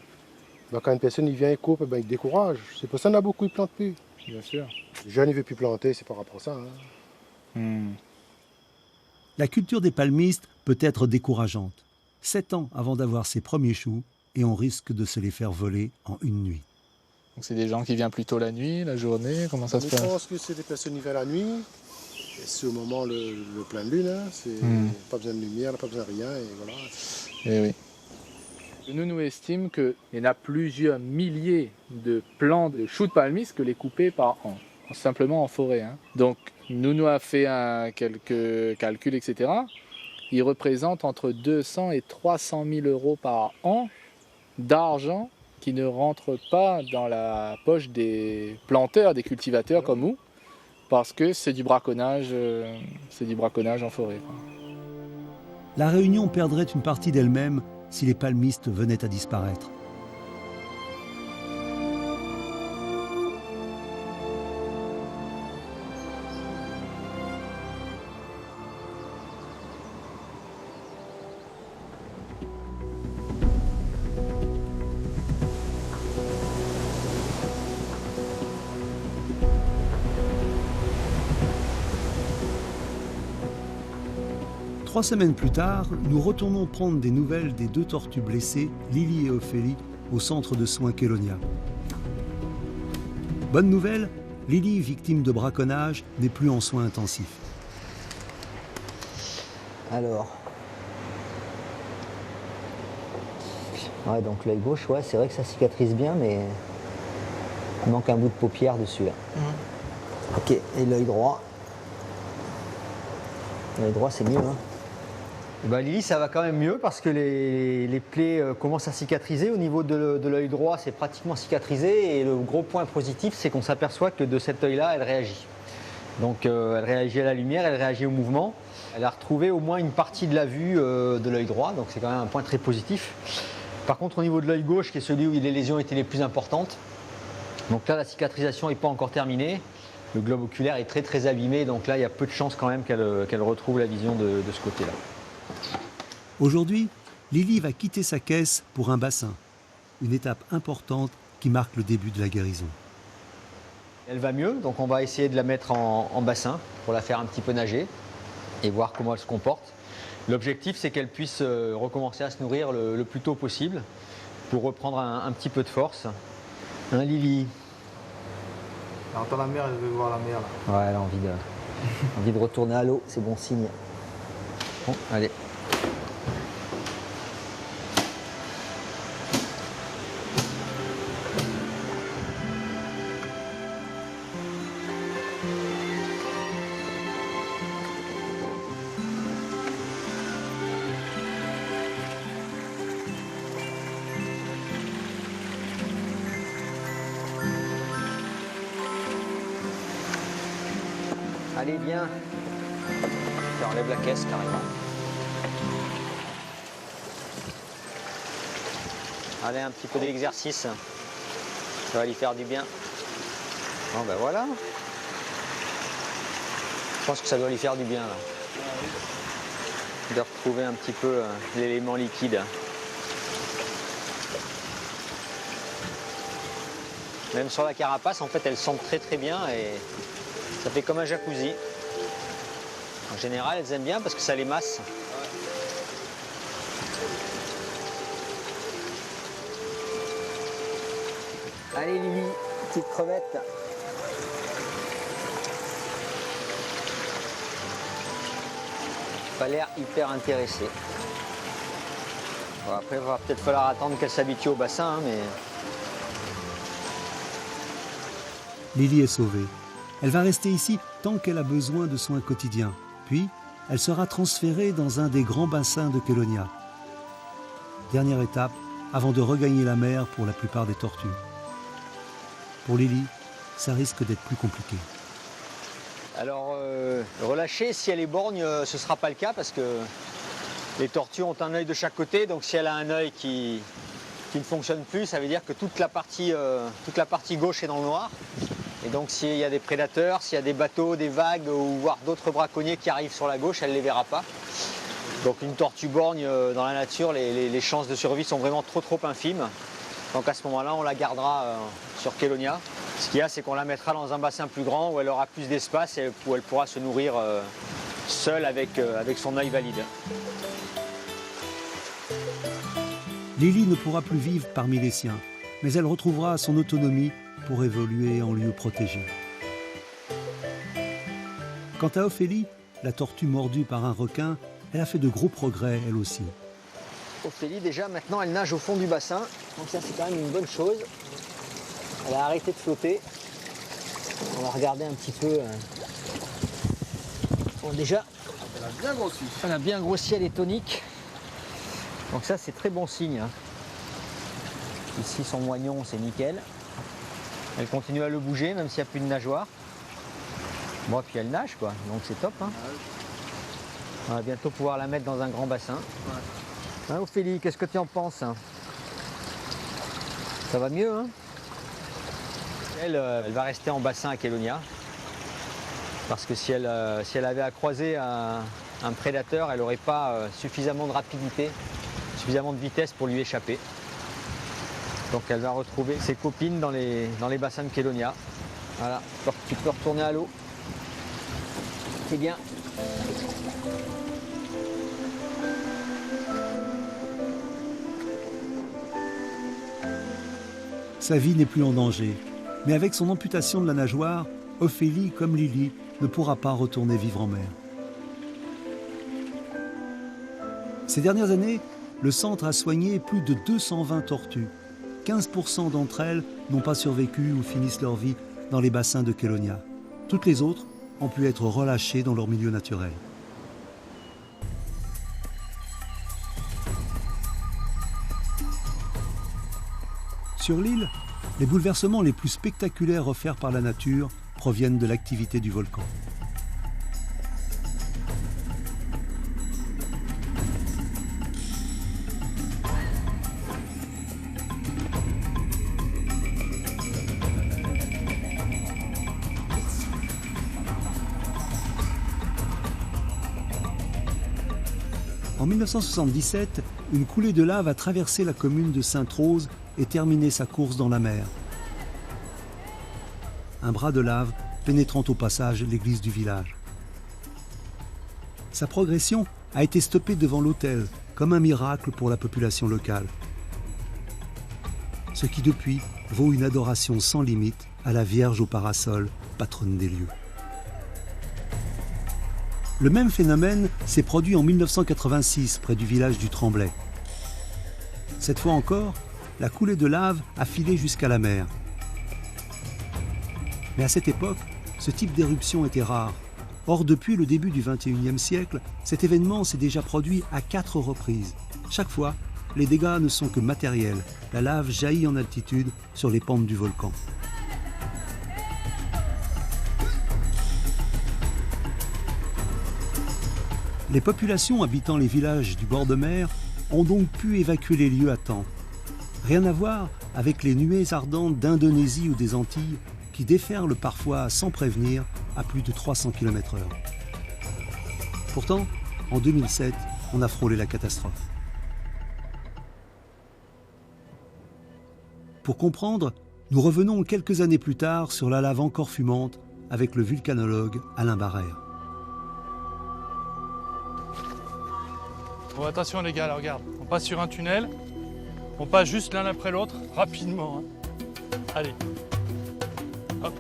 Speaker 7: Quand une personne vient et coupe, il décourage. C'est pour ça qu'on a beaucoup, ils ne plantent plus.
Speaker 22: Bien sûr.
Speaker 7: Le jeune ne veut plus planter, c'est par rapport à ça.
Speaker 21: La culture des palmistes peut être décourageante. 7 ans avant d'avoir ses premiers choux, et on risque de se les faire voler en une nuit.
Speaker 22: Donc c'est des gens qui viennent plutôt la nuit, la journée, comment ça se passe ?
Speaker 7: Je pense que c'est des personnes qui viennent la nuit. Et c'est au moment le plein de lune, pas besoin de lumière, pas besoin de rien, et voilà.
Speaker 22: Et oui. Nous estimons qu'il y en a plusieurs milliers de plants de choux de palmiste que les couper par an, simplement en forêt. Donc nous avons fait quelques calculs, etc. Ils représentent entre 200 et 300 000 € par an d'argent qui ne rentre pas dans la poche des planteurs, des cultivateurs comme nous, parce que c'est du braconnage en forêt.
Speaker 21: La Réunion perdrait une partie d'elle-même si les palmistes venaient à disparaître. 3 semaines plus tard, nous retournons prendre des nouvelles des 2 tortues blessées, Lily et Ophélie, au centre de soins Kélonia. Bonne nouvelle, Lily, victime de braconnage, n'est plus en soins intensifs.
Speaker 8: Alors. Ouais, donc l'œil gauche, ouais, c'est vrai que ça cicatrise bien, mais il manque un bout de paupière dessus là. Ok, et l'œil droit. L'œil droit, c'est mieux. Hein. Bah, Lily, ça va quand même mieux parce que les plaies commencent à cicatriser. Au niveau de l'œil droit, c'est pratiquement cicatrisé. Et le gros point positif, c'est qu'on s'aperçoit que de cet œil-là, elle réagit. Donc elle réagit à la lumière, elle réagit au mouvement. Elle a retrouvé au moins une partie de la vue de l'œil droit, donc c'est quand même un point très positif. Par contre, au niveau de l'œil gauche, qui est celui où les lésions étaient les plus importantes, donc là, la cicatrisation n'est pas encore terminée. Le globe oculaire est très très abîmé, donc là, il y a peu de chances quand même qu'elle retrouve la vision de ce côté-là.
Speaker 21: Aujourd'hui, Lily va quitter sa caisse pour un bassin, une étape importante qui marque le début de la guérison.
Speaker 8: Elle va mieux, donc on va essayer de la mettre en bassin pour la faire un petit peu nager et voir comment elle se comporte. L'objectif, c'est qu'elle puisse recommencer à se nourrir le plus tôt possible pour reprendre un petit peu de force. Hein, Lily?
Speaker 15: Alors, attends, la mer, elle veut voir la mer là.
Speaker 8: Ouais, elle a envie de retourner à l'eau, c'est bon signe. Bon, allez. Allez, viens. Ça enlève la caisse carrément. Allez, un petit peu d'exercice. Ça va lui faire du bien. Bon, ben voilà. Je pense que ça doit lui faire du bien, là. De retrouver un petit peu l'élément liquide. Même sur la carapace, en fait, elle sent très très bien et ça fait comme un jacuzzi. En général, elles aiment bien parce que ça les masse. Allez Lily, petite crevette. Pas l'air hyper intéressé. Bon, après, il va peut-être falloir attendre qu'elle s'habitue au bassin, hein, mais...
Speaker 21: Lily est sauvée. Elle va rester ici tant qu'elle a besoin de soins quotidiens. Puis, elle sera transférée dans un des grands bassins de Kélonia. Dernière étape avant de regagner la mer pour la plupart des tortues. Pour Lily, ça risque d'être plus compliqué.
Speaker 8: Alors, relâcher, si elle est borgne, ce ne sera pas le cas parce que les tortues ont un œil de chaque côté. Donc si elle a un œil qui ne fonctionne plus, ça veut dire que toute la partie gauche est dans le noir. Et donc s'il y a des prédateurs, s'il y a des bateaux, des vagues ou voire d'autres braconniers qui arrivent sur la gauche, elle ne les verra pas. Donc une tortue borgne dans la nature, les chances de survie sont vraiment trop infimes. Donc à ce moment-là, on la gardera sur Kélonia. Ce qu'il y a, c'est qu'on la mettra dans un bassin plus grand où elle aura plus d'espace et où elle pourra se nourrir seule avec son œil valide.
Speaker 21: Lily ne pourra plus vivre parmi les siens, mais elle retrouvera son autonomie pour évoluer en lieu protégé. Quant à Ophélie, la tortue mordue par un requin, elle a fait de gros progrès elle aussi.
Speaker 8: Ophélie, déjà, maintenant, elle nage au fond du bassin. Donc ça, c'est quand même une bonne chose. Elle a arrêté de flotter. On va regarder un petit peu. Bon, déjà,
Speaker 15: elle a bien grossi.
Speaker 8: Elle a bien grossi, elle est tonique. Donc ça, c'est très bon signe. Hein. Ici, son moignon, c'est nickel. Elle continue à le bouger, même s'il n'y a plus de nageoire. Bon, puis elle nage, quoi. Donc c'est top. Hein. On va bientôt pouvoir la mettre dans un grand bassin. Hein, Ophélie, qu'est-ce que tu en penses? Ça va mieux, hein? Elle va rester en bassin à Kélonia. Parce que si elle avait à croiser un prédateur, elle n'aurait pas suffisamment de rapidité, suffisamment de vitesse pour lui échapper. Donc elle va retrouver ses copines dans les bassins de Kélonia. Voilà, tu peux retourner à l'eau. C'est bien.
Speaker 21: Sa vie n'est plus en danger. Mais avec son amputation de la nageoire, Ophélie, comme Lily, ne pourra pas retourner vivre en mer. Ces dernières années, le centre a soigné plus de 220 tortues. 15% d'entre elles n'ont pas survécu ou finissent leur vie dans les bassins de Kélonia. Toutes les autres ont pu être relâchées dans leur milieu naturel. Sur l'île, les bouleversements les plus spectaculaires offerts par la nature proviennent de l'activité du volcan. En 1977, une coulée de lave a traversé la commune de Sainte-Rose et terminé sa course dans la mer. Un bras de lave pénétrant au passage l'église du village. Sa progression a été stoppée devant l'autel, comme un miracle pour la population locale. Ce qui depuis vaut une adoration sans limite à la Vierge au parasol, patronne des lieux. Le même phénomène s'est produit en 1986 près du village du Tremblay. Cette fois encore, la coulée de lave a filé jusqu'à la mer. Mais à cette époque, ce type d'éruption était rare. Or, depuis le début du XXIe siècle, cet événement s'est déjà produit à 4 reprises. Chaque fois, les dégâts ne sont que matériels. La lave jaillit en altitude sur les pentes du volcan. Les populations habitant les villages du bord de mer ont donc pu évacuer les lieux à temps. Rien à voir avec les nuées ardentes d'Indonésie ou des Antilles qui déferlent parfois sans prévenir à plus de 300 km/h. Pourtant, en 2007, on a frôlé la catastrophe. Pour comprendre, nous revenons quelques années plus tard sur la lave encore fumante avec le volcanologue Alain Barrère.
Speaker 4: Bon, attention les gars, là, regarde, on passe sur un tunnel, on passe juste l'un après l'autre, rapidement. Hein. Allez. Hop.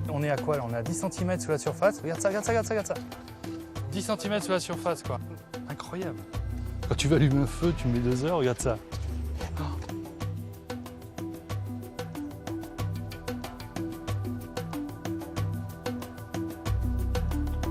Speaker 4: On est à quoi là? On est à 10 cm sous la surface. Regarde ça, regarde ça, regarde ça, regarde ça. 10 cm sous la surface, quoi. Incroyable. Quand tu vas allumer un feu, tu mets 2 heures, regarde ça.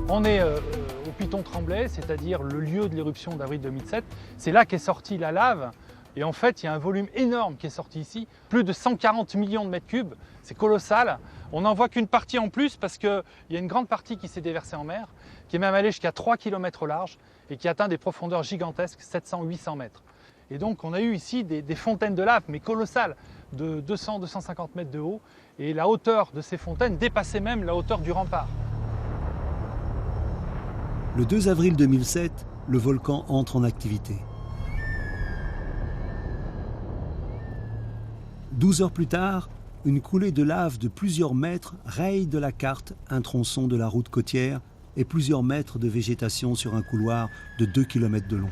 Speaker 4: On est au Piton Tremblay, c'est-à-dire le lieu de l'éruption d'avril 2007. C'est là qu'est sortie la lave. Et en fait, il y a un volume énorme qui est sorti ici. Plus de 140 millions de mètres cubes. C'est colossal. On n'en voit qu'une partie en plus parce qu'il y a une grande partie qui s'est déversée en mer, qui est même allée jusqu'à 3 km au large et qui atteint des profondeurs gigantesques, 700-800 mètres. Et donc, on a eu ici des fontaines de lave, mais colossales, de 200-250 mètres de haut. Et la hauteur de ces fontaines dépassait même la hauteur du rempart.
Speaker 21: Le 2 avril 2007, le volcan entre en activité. 12 heures plus tard, une coulée de lave de plusieurs mètres raye de la carte un tronçon de la route côtière et plusieurs mètres de végétation sur un couloir de 2 km de long.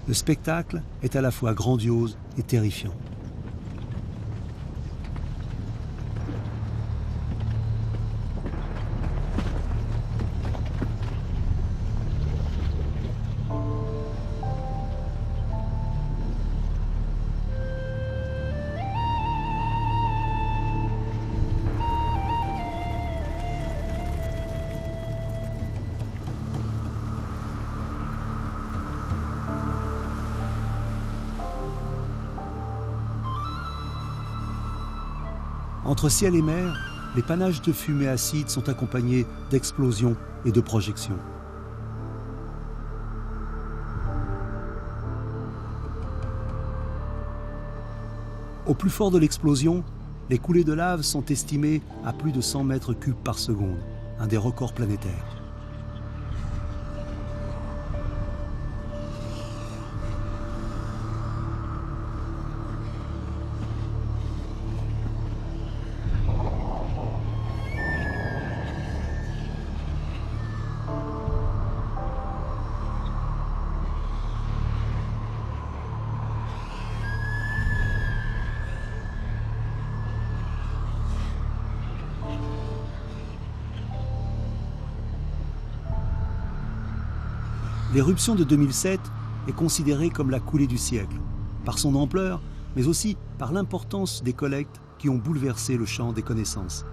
Speaker 21: Le spectacle est à la fois grandiose et terrifiant. Entre ciel et mer, les panaches de fumée acide sont accompagnés d'explosions et de projections. Au plus fort de l'explosion, les coulées de lave sont estimées à plus de 100 mètres cubes par seconde, un des records planétaires. L'éruption de 2007 est considérée comme la coulée du siècle, par son ampleur, mais aussi par l'importance des collectes qui ont bouleversé le champ des connaissances.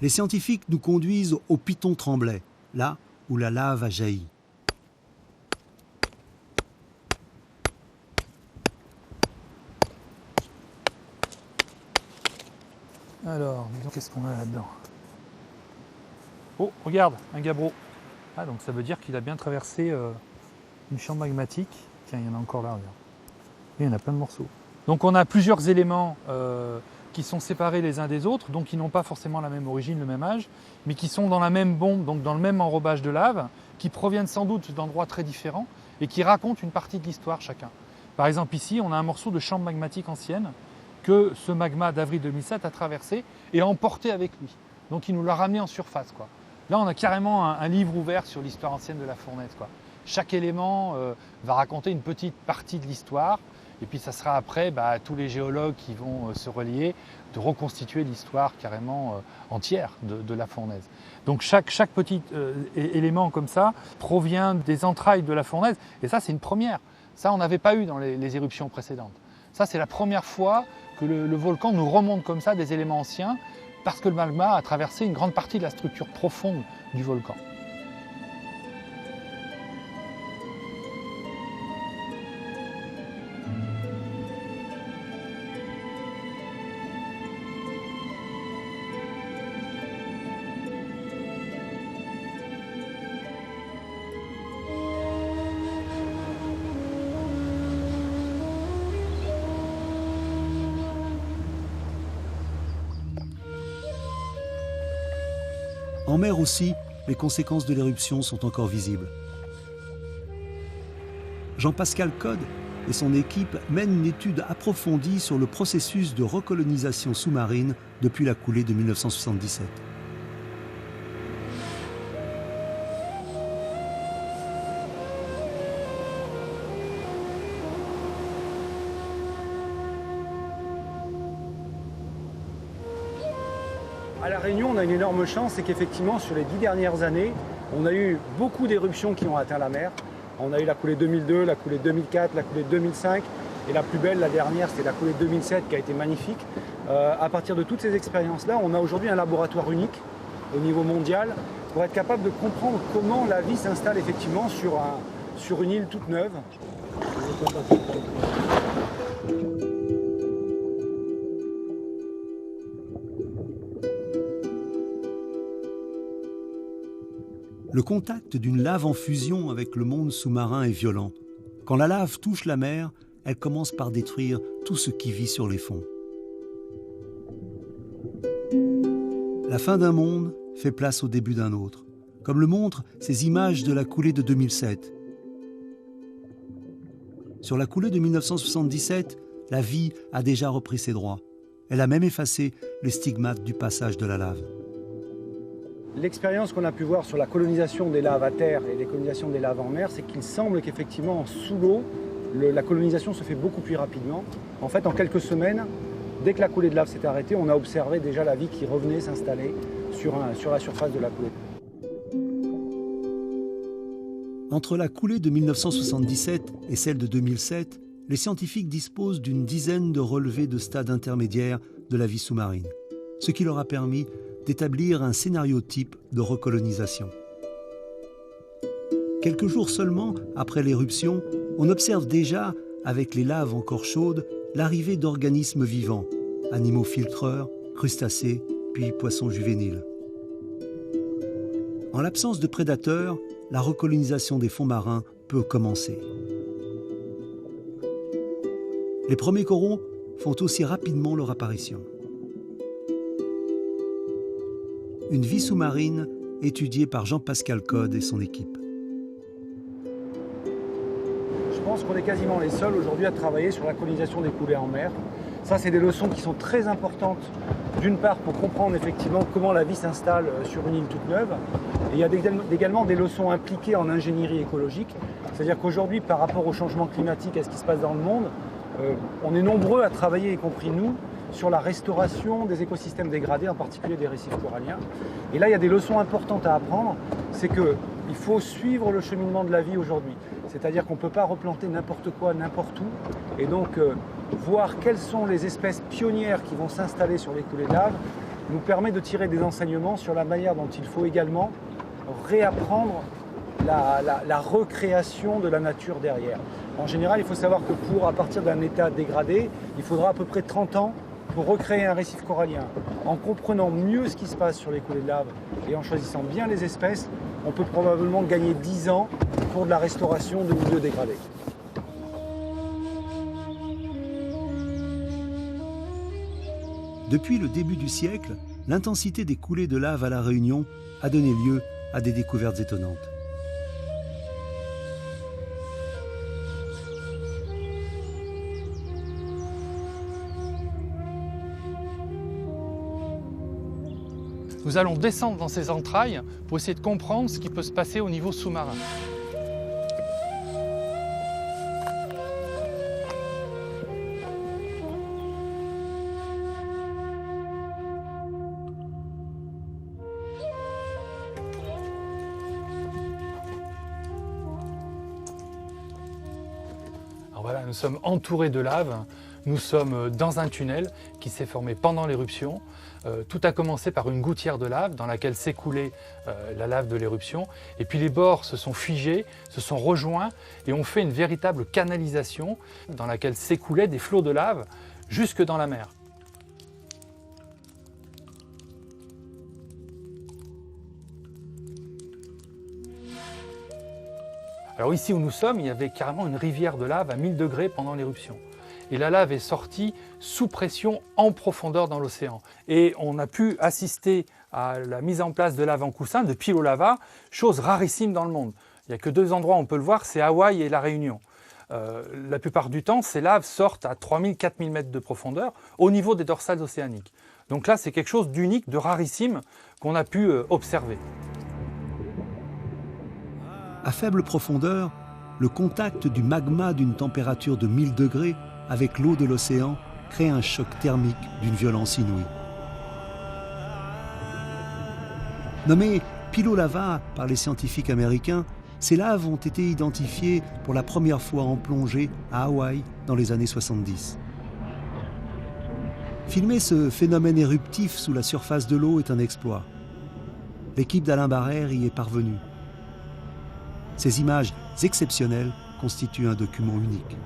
Speaker 21: Les scientifiques nous conduisent au Piton Tremblay, là où la lave a jailli.
Speaker 4: Alors, disons, qu'est-ce qu'on a là-dedans? Oh, regarde, un gabbro. Ah, donc ça veut dire qu'il a bien traversé une chambre magmatique. Tiens, il y en a encore là, regarde. Et il y en a plein de morceaux. Donc on a plusieurs éléments qui sont séparés les uns des autres, donc qui n'ont pas forcément la même origine, le même âge, mais qui sont dans la même bombe, donc dans le même enrobage de lave, qui proviennent sans doute d'endroits très différents et qui racontent une partie de l'histoire chacun. Par exemple ici, on a un morceau de chambre magmatique ancienne que ce magma d'avril 2007 a traversé et a emporté avec lui. Donc il nous l'a ramené en surface, quoi. Là, on a carrément un livre ouvert sur l'histoire ancienne de la fournaise, quoi. Chaque élément va raconter une petite partie de l'histoire. Et puis ça sera après tous les géologues qui vont se relier de reconstituer l'histoire carrément entière de la fournaise. Donc chaque petit élément comme ça provient des entrailles de la fournaise. Et ça, c'est une première. Ça, on n'avait pas eu dans les éruptions précédentes. Ça, c'est la première fois que le volcan nous remonte comme ça des éléments anciens parce que le magma a traversé une grande partie de la structure profonde du volcan.
Speaker 21: En mer aussi, les conséquences de l'éruption sont encore visibles. Jean-Pascal Code et son équipe mènent une étude approfondie sur le processus de recolonisation sous-marine depuis la coulée de 1977.
Speaker 9: À La Réunion, on a une énorme chance, c'est qu'effectivement, sur les 10 dernières années, on a eu beaucoup d'éruptions qui ont atteint la mer. On a eu la coulée 2002, la coulée 2004, la coulée 2005, et la plus belle, la dernière, c'était la coulée 2007 qui a été magnifique. À partir de toutes ces expériences-là, on a aujourd'hui un laboratoire unique au niveau mondial pour être capable de comprendre comment la vie s'installe effectivement sur une île toute neuve.
Speaker 21: Le contact d'une lave en fusion avec le monde sous-marin est violent. Quand la lave touche la mer, elle commence par détruire tout ce qui vit sur les fonds. La fin d'un monde fait place au début d'un autre, comme le montrent ces images de la coulée de 2007. Sur la coulée de 1977, la vie a déjà repris ses droits. Elle a même effacé les stigmates du passage de la lave.
Speaker 9: L'expérience qu'on a pu voir sur la colonisation des laves à terre et les colonisations des laves en mer, c'est qu'il semble qu'effectivement, sous l'eau, la colonisation se fait beaucoup plus rapidement. En fait, en quelques semaines, dès que la coulée de lave s'est arrêtée, on a observé déjà la vie qui revenait s'installer sur la surface de la coulée.
Speaker 21: Entre la coulée de 1977 et celle de 2007, les scientifiques disposent d'une dizaine de relevés de stades intermédiaires de la vie sous-marine, ce qui leur a permis d'établir un scénario type de recolonisation. Quelques jours seulement après l'éruption, on observe déjà, avec les laves encore chaudes, l'arrivée d'organismes vivants, animaux filtreurs, crustacés, puis poissons juvéniles. En l'absence de prédateurs, la recolonisation des fonds marins peut commencer. Les premiers coraux font aussi rapidement leur apparition. Une vie sous-marine étudiée par Jean-Pascal Code et son équipe.
Speaker 9: Je pense qu'on est quasiment les seuls aujourd'hui à travailler sur la colonisation des coulées en mer. Ça, c'est des leçons qui sont très importantes, d'une part pour comprendre effectivement comment la vie s'installe sur une île toute neuve. Et il y a également des leçons impliquées en ingénierie écologique. C'est-à-dire qu'aujourd'hui, par rapport au changement climatique et à ce qui se passe dans le monde, on est nombreux à travailler, y compris nous, sur la restauration des écosystèmes dégradés, en particulier des récifs coralliens. Et là, il y a des leçons importantes à apprendre. C'est qu'il faut suivre le cheminement de la vie aujourd'hui. C'est-à-dire qu'on ne peut pas replanter n'importe quoi, n'importe où. Et donc, voir quelles sont les espèces pionnières qui vont s'installer sur les coulées de lave nous permet de tirer des enseignements sur la manière dont il faut également réapprendre la recréation de la nature derrière. En général, il faut savoir que à partir d'un état dégradé, il faudra à peu près 30 ans pour recréer un récif corallien. En comprenant mieux ce qui se passe sur les coulées de lave et en choisissant bien les espèces, on peut probablement gagner 10 ans pour de la restauration de milieux dégradés.
Speaker 21: Depuis le début du siècle, l'intensité des coulées de lave à La Réunion a donné lieu à des découvertes étonnantes.
Speaker 4: Nous allons descendre dans ces entrailles pour essayer de comprendre ce qui peut se passer au niveau sous-marin. Alors voilà, nous sommes entourés de lave. Nous sommes dans un tunnel qui s'est formé pendant l'éruption. Tout a commencé par une gouttière de lave dans laquelle s'écoulait la lave de l'éruption. Et puis les bords se sont figés, se sont rejoints et ont fait une véritable canalisation dans laquelle s'écoulaient des flots de lave jusque dans la mer. Alors ici où nous sommes, il y avait carrément une rivière de lave à 1000 degrés pendant l'éruption. Et la lave est sortie sous pression en profondeur dans l'océan. Et on a pu assister à la mise en place de lave en coussin, de pilolava, chose rarissime dans le monde. Il n'y a que 2 endroits où on peut le voir, c'est Hawaï et La Réunion. La plupart du temps, ces laves sortent à 3000-4000 mètres de profondeur au niveau des dorsales océaniques. Donc là, c'est quelque chose d'unique, de rarissime qu'on a pu observer.
Speaker 21: À faible profondeur, le contact du magma d'une température de 1000 degrés avec l'eau de l'océan crée un choc thermique d'une violence inouïe. Nommées pilolava par les scientifiques américains, ces laves ont été identifiées pour la première fois en plongée à Hawaï dans les années 70. Filmer ce phénomène éruptif sous la surface de l'eau est un exploit. L'équipe d'Alain Barrère y est parvenue. Ces images exceptionnelles constituent un document unique.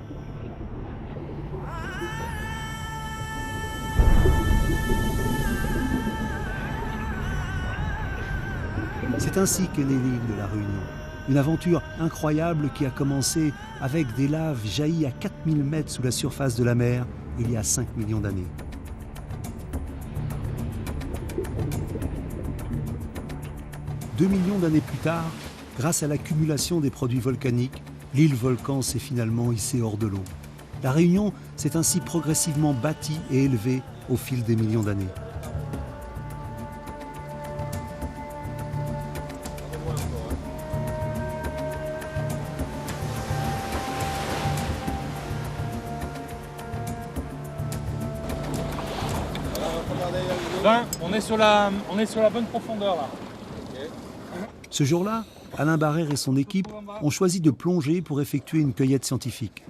Speaker 21: C'est ainsi qu'est née l'île de La Réunion. Une aventure incroyable qui a commencé avec des laves jaillies à 4000 mètres sous la surface de la mer il y a 5 millions d'années. Deux millions d'années plus tard, grâce à l'accumulation des produits volcaniques, l'île volcan s'est finalement hissée hors de l'eau. La Réunion s'est ainsi progressivement bâtie et élevée au fil des millions d'années.
Speaker 4: Ben, on est sur la bonne profondeur là.
Speaker 21: Ce jour-là, Alain Barrère et son équipe ont choisi de plonger pour effectuer une cueillette scientifique.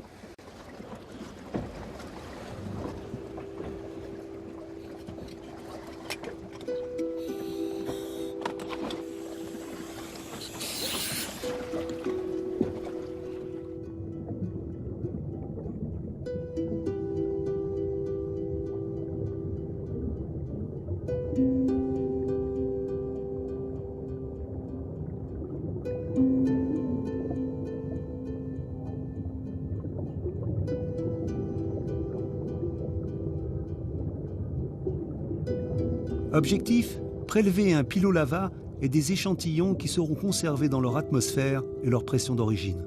Speaker 21: Objectif, prélever un pilolava et des échantillons qui seront conservés dans leur atmosphère et leur pression d'origine.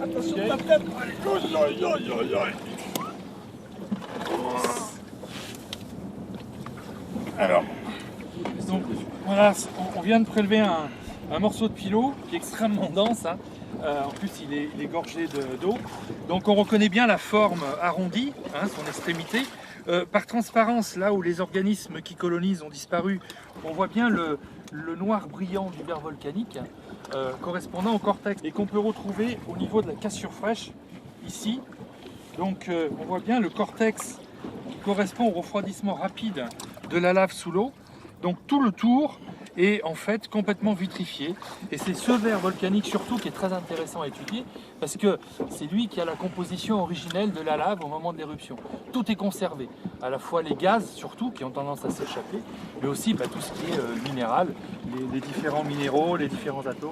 Speaker 10: Attention ta tête.
Speaker 4: Alors, donc, voilà, on vient de prélever un morceau de pilot qui est extrêmement dense. Hein. En plus, il est gorgé d'eau. Donc, on reconnaît bien la forme arrondie, hein, son extrémité. Par transparence, là où les organismes qui colonisent ont disparu, on voit bien le noir brillant du verre volcanique correspondant au cortex et qu'on peut retrouver au niveau de la cassure fraîche, ici. Donc, on voit bien le cortex qui correspond au refroidissement rapide de la lave sous l'eau. Donc, tout le tour est en fait complètement vitrifié. Et c'est ce verre volcanique surtout qui est très intéressant à étudier parce que c'est lui qui a la composition originelle de la lave au moment de l'éruption. Tout est conservé, à la fois les gaz surtout qui ont tendance à s'échapper, mais aussi tout ce qui est minéral, les différents minéraux, les différents atomes.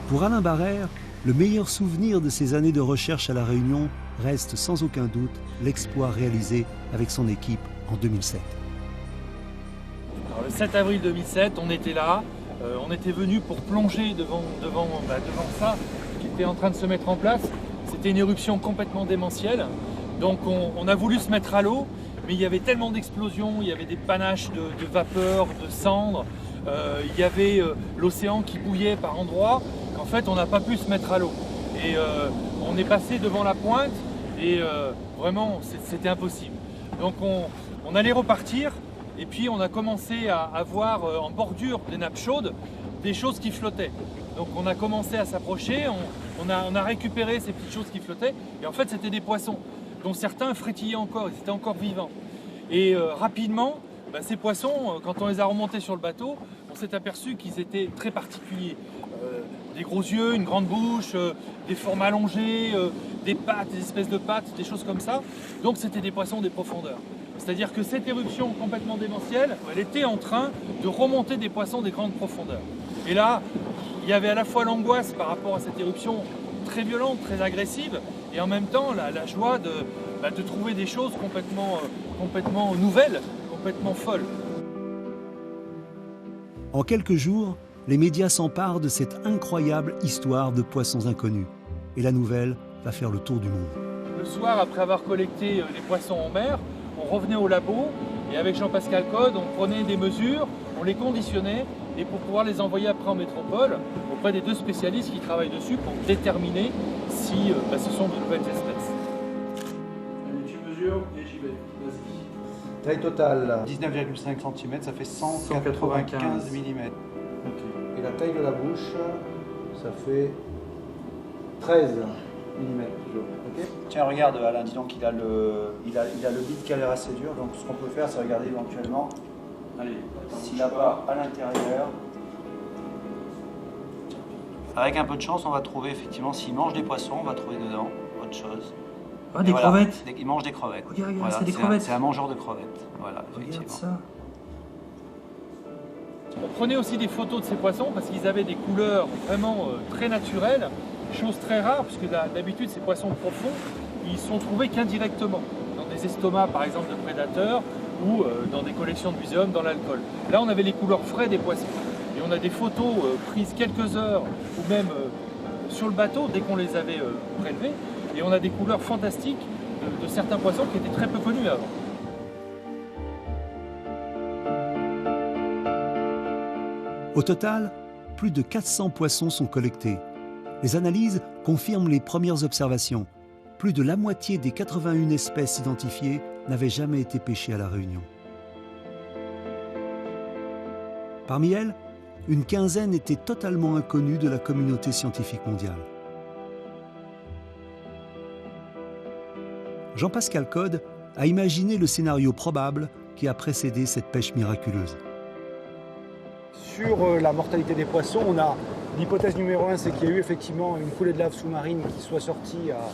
Speaker 21: Pour Alain Barrère, le meilleur souvenir de ces années de recherche à La Réunion reste sans aucun doute l'exploit réalisé avec son équipe en 2007.
Speaker 4: Alors, le 7 avril 2007, on était là, on était venu pour plonger devant ça qui était en train de se mettre en place. C'était une éruption complètement démentielle, donc on a voulu se mettre à l'eau, mais il y avait tellement d'explosions, il y avait des panaches de vapeur, de cendres, il y avait l'océan qui bouillait par endroits, qu'en fait on n'a pas pu se mettre à l'eau. Et on est passé devant la pointe et vraiment c'était impossible. Donc on allait repartir et puis on a commencé à voir en bordure des nappes chaudes des choses qui flottaient. Donc on a commencé à s'approcher, on a récupéré ces petites choses qui flottaient et en fait c'était des poissons dont certains frétillaient encore, ils étaient encore vivants. Et rapidement, ces poissons, quand on les a remontés sur le bateau, on s'est aperçu qu'ils étaient très particuliers. Des gros yeux, une grande bouche, des formes allongées, des pattes, des espèces de pattes, des choses comme ça. Donc c'était des poissons des profondeurs. C'est-à-dire que cette éruption complètement démentielle, elle était en train de remonter des poissons des grandes profondeurs. Et là, il y avait à la fois l'angoisse par rapport à cette éruption très violente, très agressive, et en même temps la joie de trouver des choses complètement nouvelles, complètement folles.
Speaker 21: En quelques jours, les médias s'emparent de cette incroyable histoire de poissons inconnus. Et la nouvelle va faire le tour du monde.
Speaker 4: Le soir, après avoir collecté les poissons en mer, on revenait au labo et avec Jean-Pascal Code, on prenait des mesures, on les conditionnait et pour pouvoir les envoyer après en métropole auprès des deux spécialistes qui travaillent dessus pour déterminer si ce sont de nouvelles espèces.
Speaker 11: Allez, tu mesures et j'y vais. Vas-y.
Speaker 23: Taille totale 19,5 cm, ça fait 195 mm. Et la taille de la bouche, ça fait 13 mm toujours. Okay. Tiens, regarde Alain, dis donc il a le bit qui a l'air assez dur, donc ce qu'on peut faire, c'est regarder éventuellement s'il n'a pas à l'intérieur. Avec un peu de chance, on va trouver effectivement, s'il mange des poissons, on va trouver dedans autre chose.
Speaker 11: Ah, des crevettes.
Speaker 23: Il mange des crevettes.
Speaker 11: Regarde,
Speaker 23: voilà,
Speaker 11: c'est des crevettes.
Speaker 23: C'est un mangeur de crevettes. Voilà, effectivement.
Speaker 11: Regarde ça.
Speaker 4: On prenait aussi des photos de ces poissons parce qu'ils avaient des couleurs vraiment très naturelles, chose très rare puisque d'habitude ces poissons profonds, ils sont trouvés qu'indirectement, dans des estomacs par exemple de prédateurs ou dans des collections de muséums dans l'alcool. Là on avait les couleurs fraises des poissons et on a des photos prises quelques heures ou même sur le bateau dès qu'on les avait prélevés et on a des couleurs fantastiques de certains poissons qui étaient très peu connus avant.
Speaker 21: Au total, plus de 400 poissons sont collectés. Les analyses confirment les premières observations. Plus de la moitié des 81 espèces identifiées n'avaient jamais été pêchées à La Réunion. Parmi elles, une quinzaine étaient totalement inconnues de la communauté scientifique mondiale. Jean-Pascal Code a imaginé le scénario probable qui a précédé cette pêche miraculeuse.
Speaker 9: Sur la mortalité des poissons, on a l'hypothèse numéro 1, c'est qu'il y a eu effectivement une coulée de lave sous-marine qui soit sortie à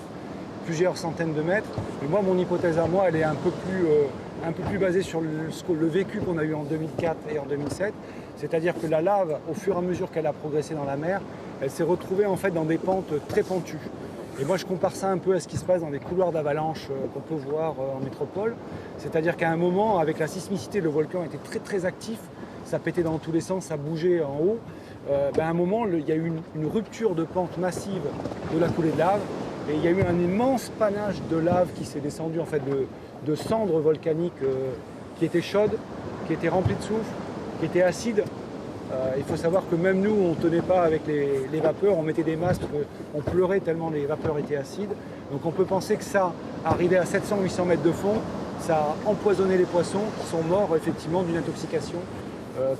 Speaker 9: plusieurs centaines de mètres. Mais moi, mon hypothèse à moi, elle est un peu plus basée sur le vécu qu'on a eu en 2004 et en 2007. C'est-à-dire que la lave, au fur et à mesure qu'elle a progressé dans la mer, elle s'est retrouvée en fait dans des pentes très pentues. Et moi, je compare ça un peu à ce qui se passe dans des couloirs d'avalanche qu'on peut voir en métropole. C'est-à-dire qu'à un moment, avec la sismicité, le volcan était très très actif. ça pétait dans tous les sens, ça bougeait en haut. À un moment, il y a eu une rupture de pente massive de la coulée de lave et il y a eu un immense panache de lave qui s'est descendu, en fait, de cendres volcaniques qui étaient chaudes, qui étaient remplies de soufre, qui étaient acides. Il faut savoir que même nous, on ne tenait pas avec les vapeurs, on mettait des masques, on pleurait tellement les vapeurs étaient acides. Donc on peut penser que ça, arrivé à 700-800 mètres de fond, ça a empoisonné les poissons qui sont morts effectivement d'une intoxication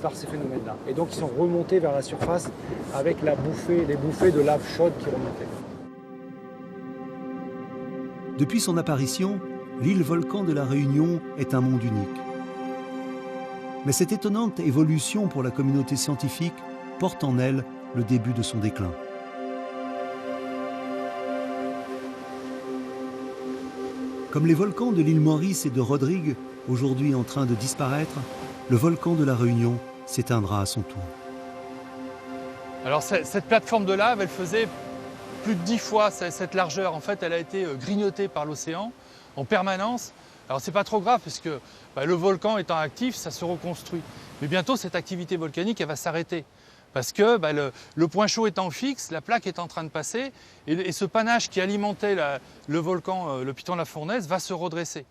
Speaker 9: par ces phénomènes-là. Et donc ils sont remontés vers la surface avec les bouffées de lave chaude qui remontaient.
Speaker 21: Depuis son apparition, l'île Volcan de la Réunion est un monde unique. Mais cette étonnante évolution pour la communauté scientifique porte en elle le début de son déclin. Comme les volcans de l'île Maurice et de Rodrigue, aujourd'hui en train de disparaître, le volcan de la Réunion s'éteindra à son tour.
Speaker 4: Alors cette plateforme de lave, elle faisait plus de 10 fois cette largeur. En fait, elle a été grignotée par l'océan en permanence. Alors c'est pas trop grave parce que le volcan étant actif, ça se reconstruit. Mais bientôt, cette activité volcanique, elle va s'arrêter. Parce que le point chaud étant fixe, la plaque est en train de passer et ce panache qui alimentait le volcan, le piton de la Fournaise, va se redresser.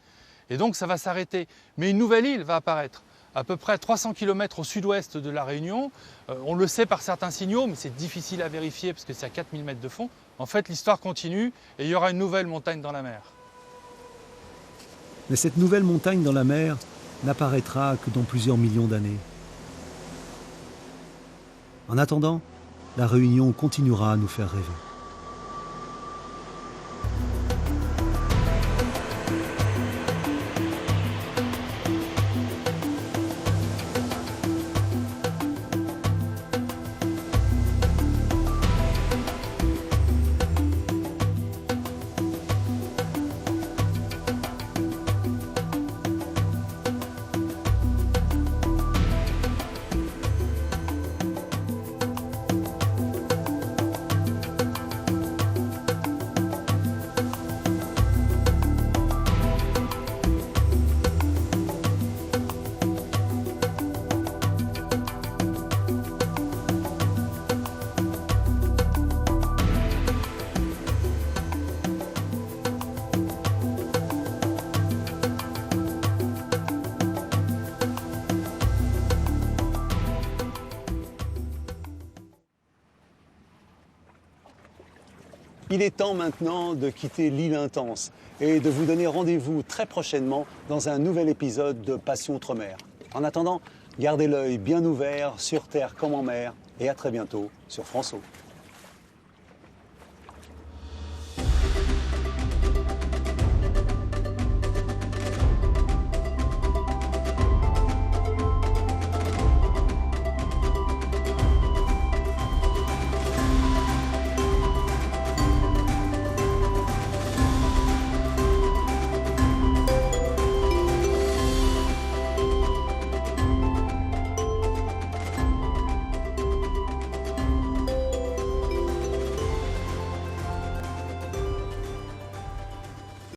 Speaker 4: Et donc ça va s'arrêter. Mais une nouvelle île va apparaître, à peu près 300 km au sud-ouest de la Réunion. On le sait par certains signaux, mais c'est difficile à vérifier parce que c'est à 4000 mètres de fond. En fait, l'histoire continue et il y aura une nouvelle montagne dans la mer.
Speaker 21: Mais cette nouvelle montagne dans la mer n'apparaîtra que dans plusieurs millions d'années. En attendant, la Réunion continuera à nous faire rêver.
Speaker 1: Il est temps maintenant de quitter l'île Intense et de vous donner rendez-vous très prochainement dans un nouvel épisode de Passion Outre-mer. En attendant, gardez l'œil bien ouvert sur terre comme en mer et à très bientôt sur France O.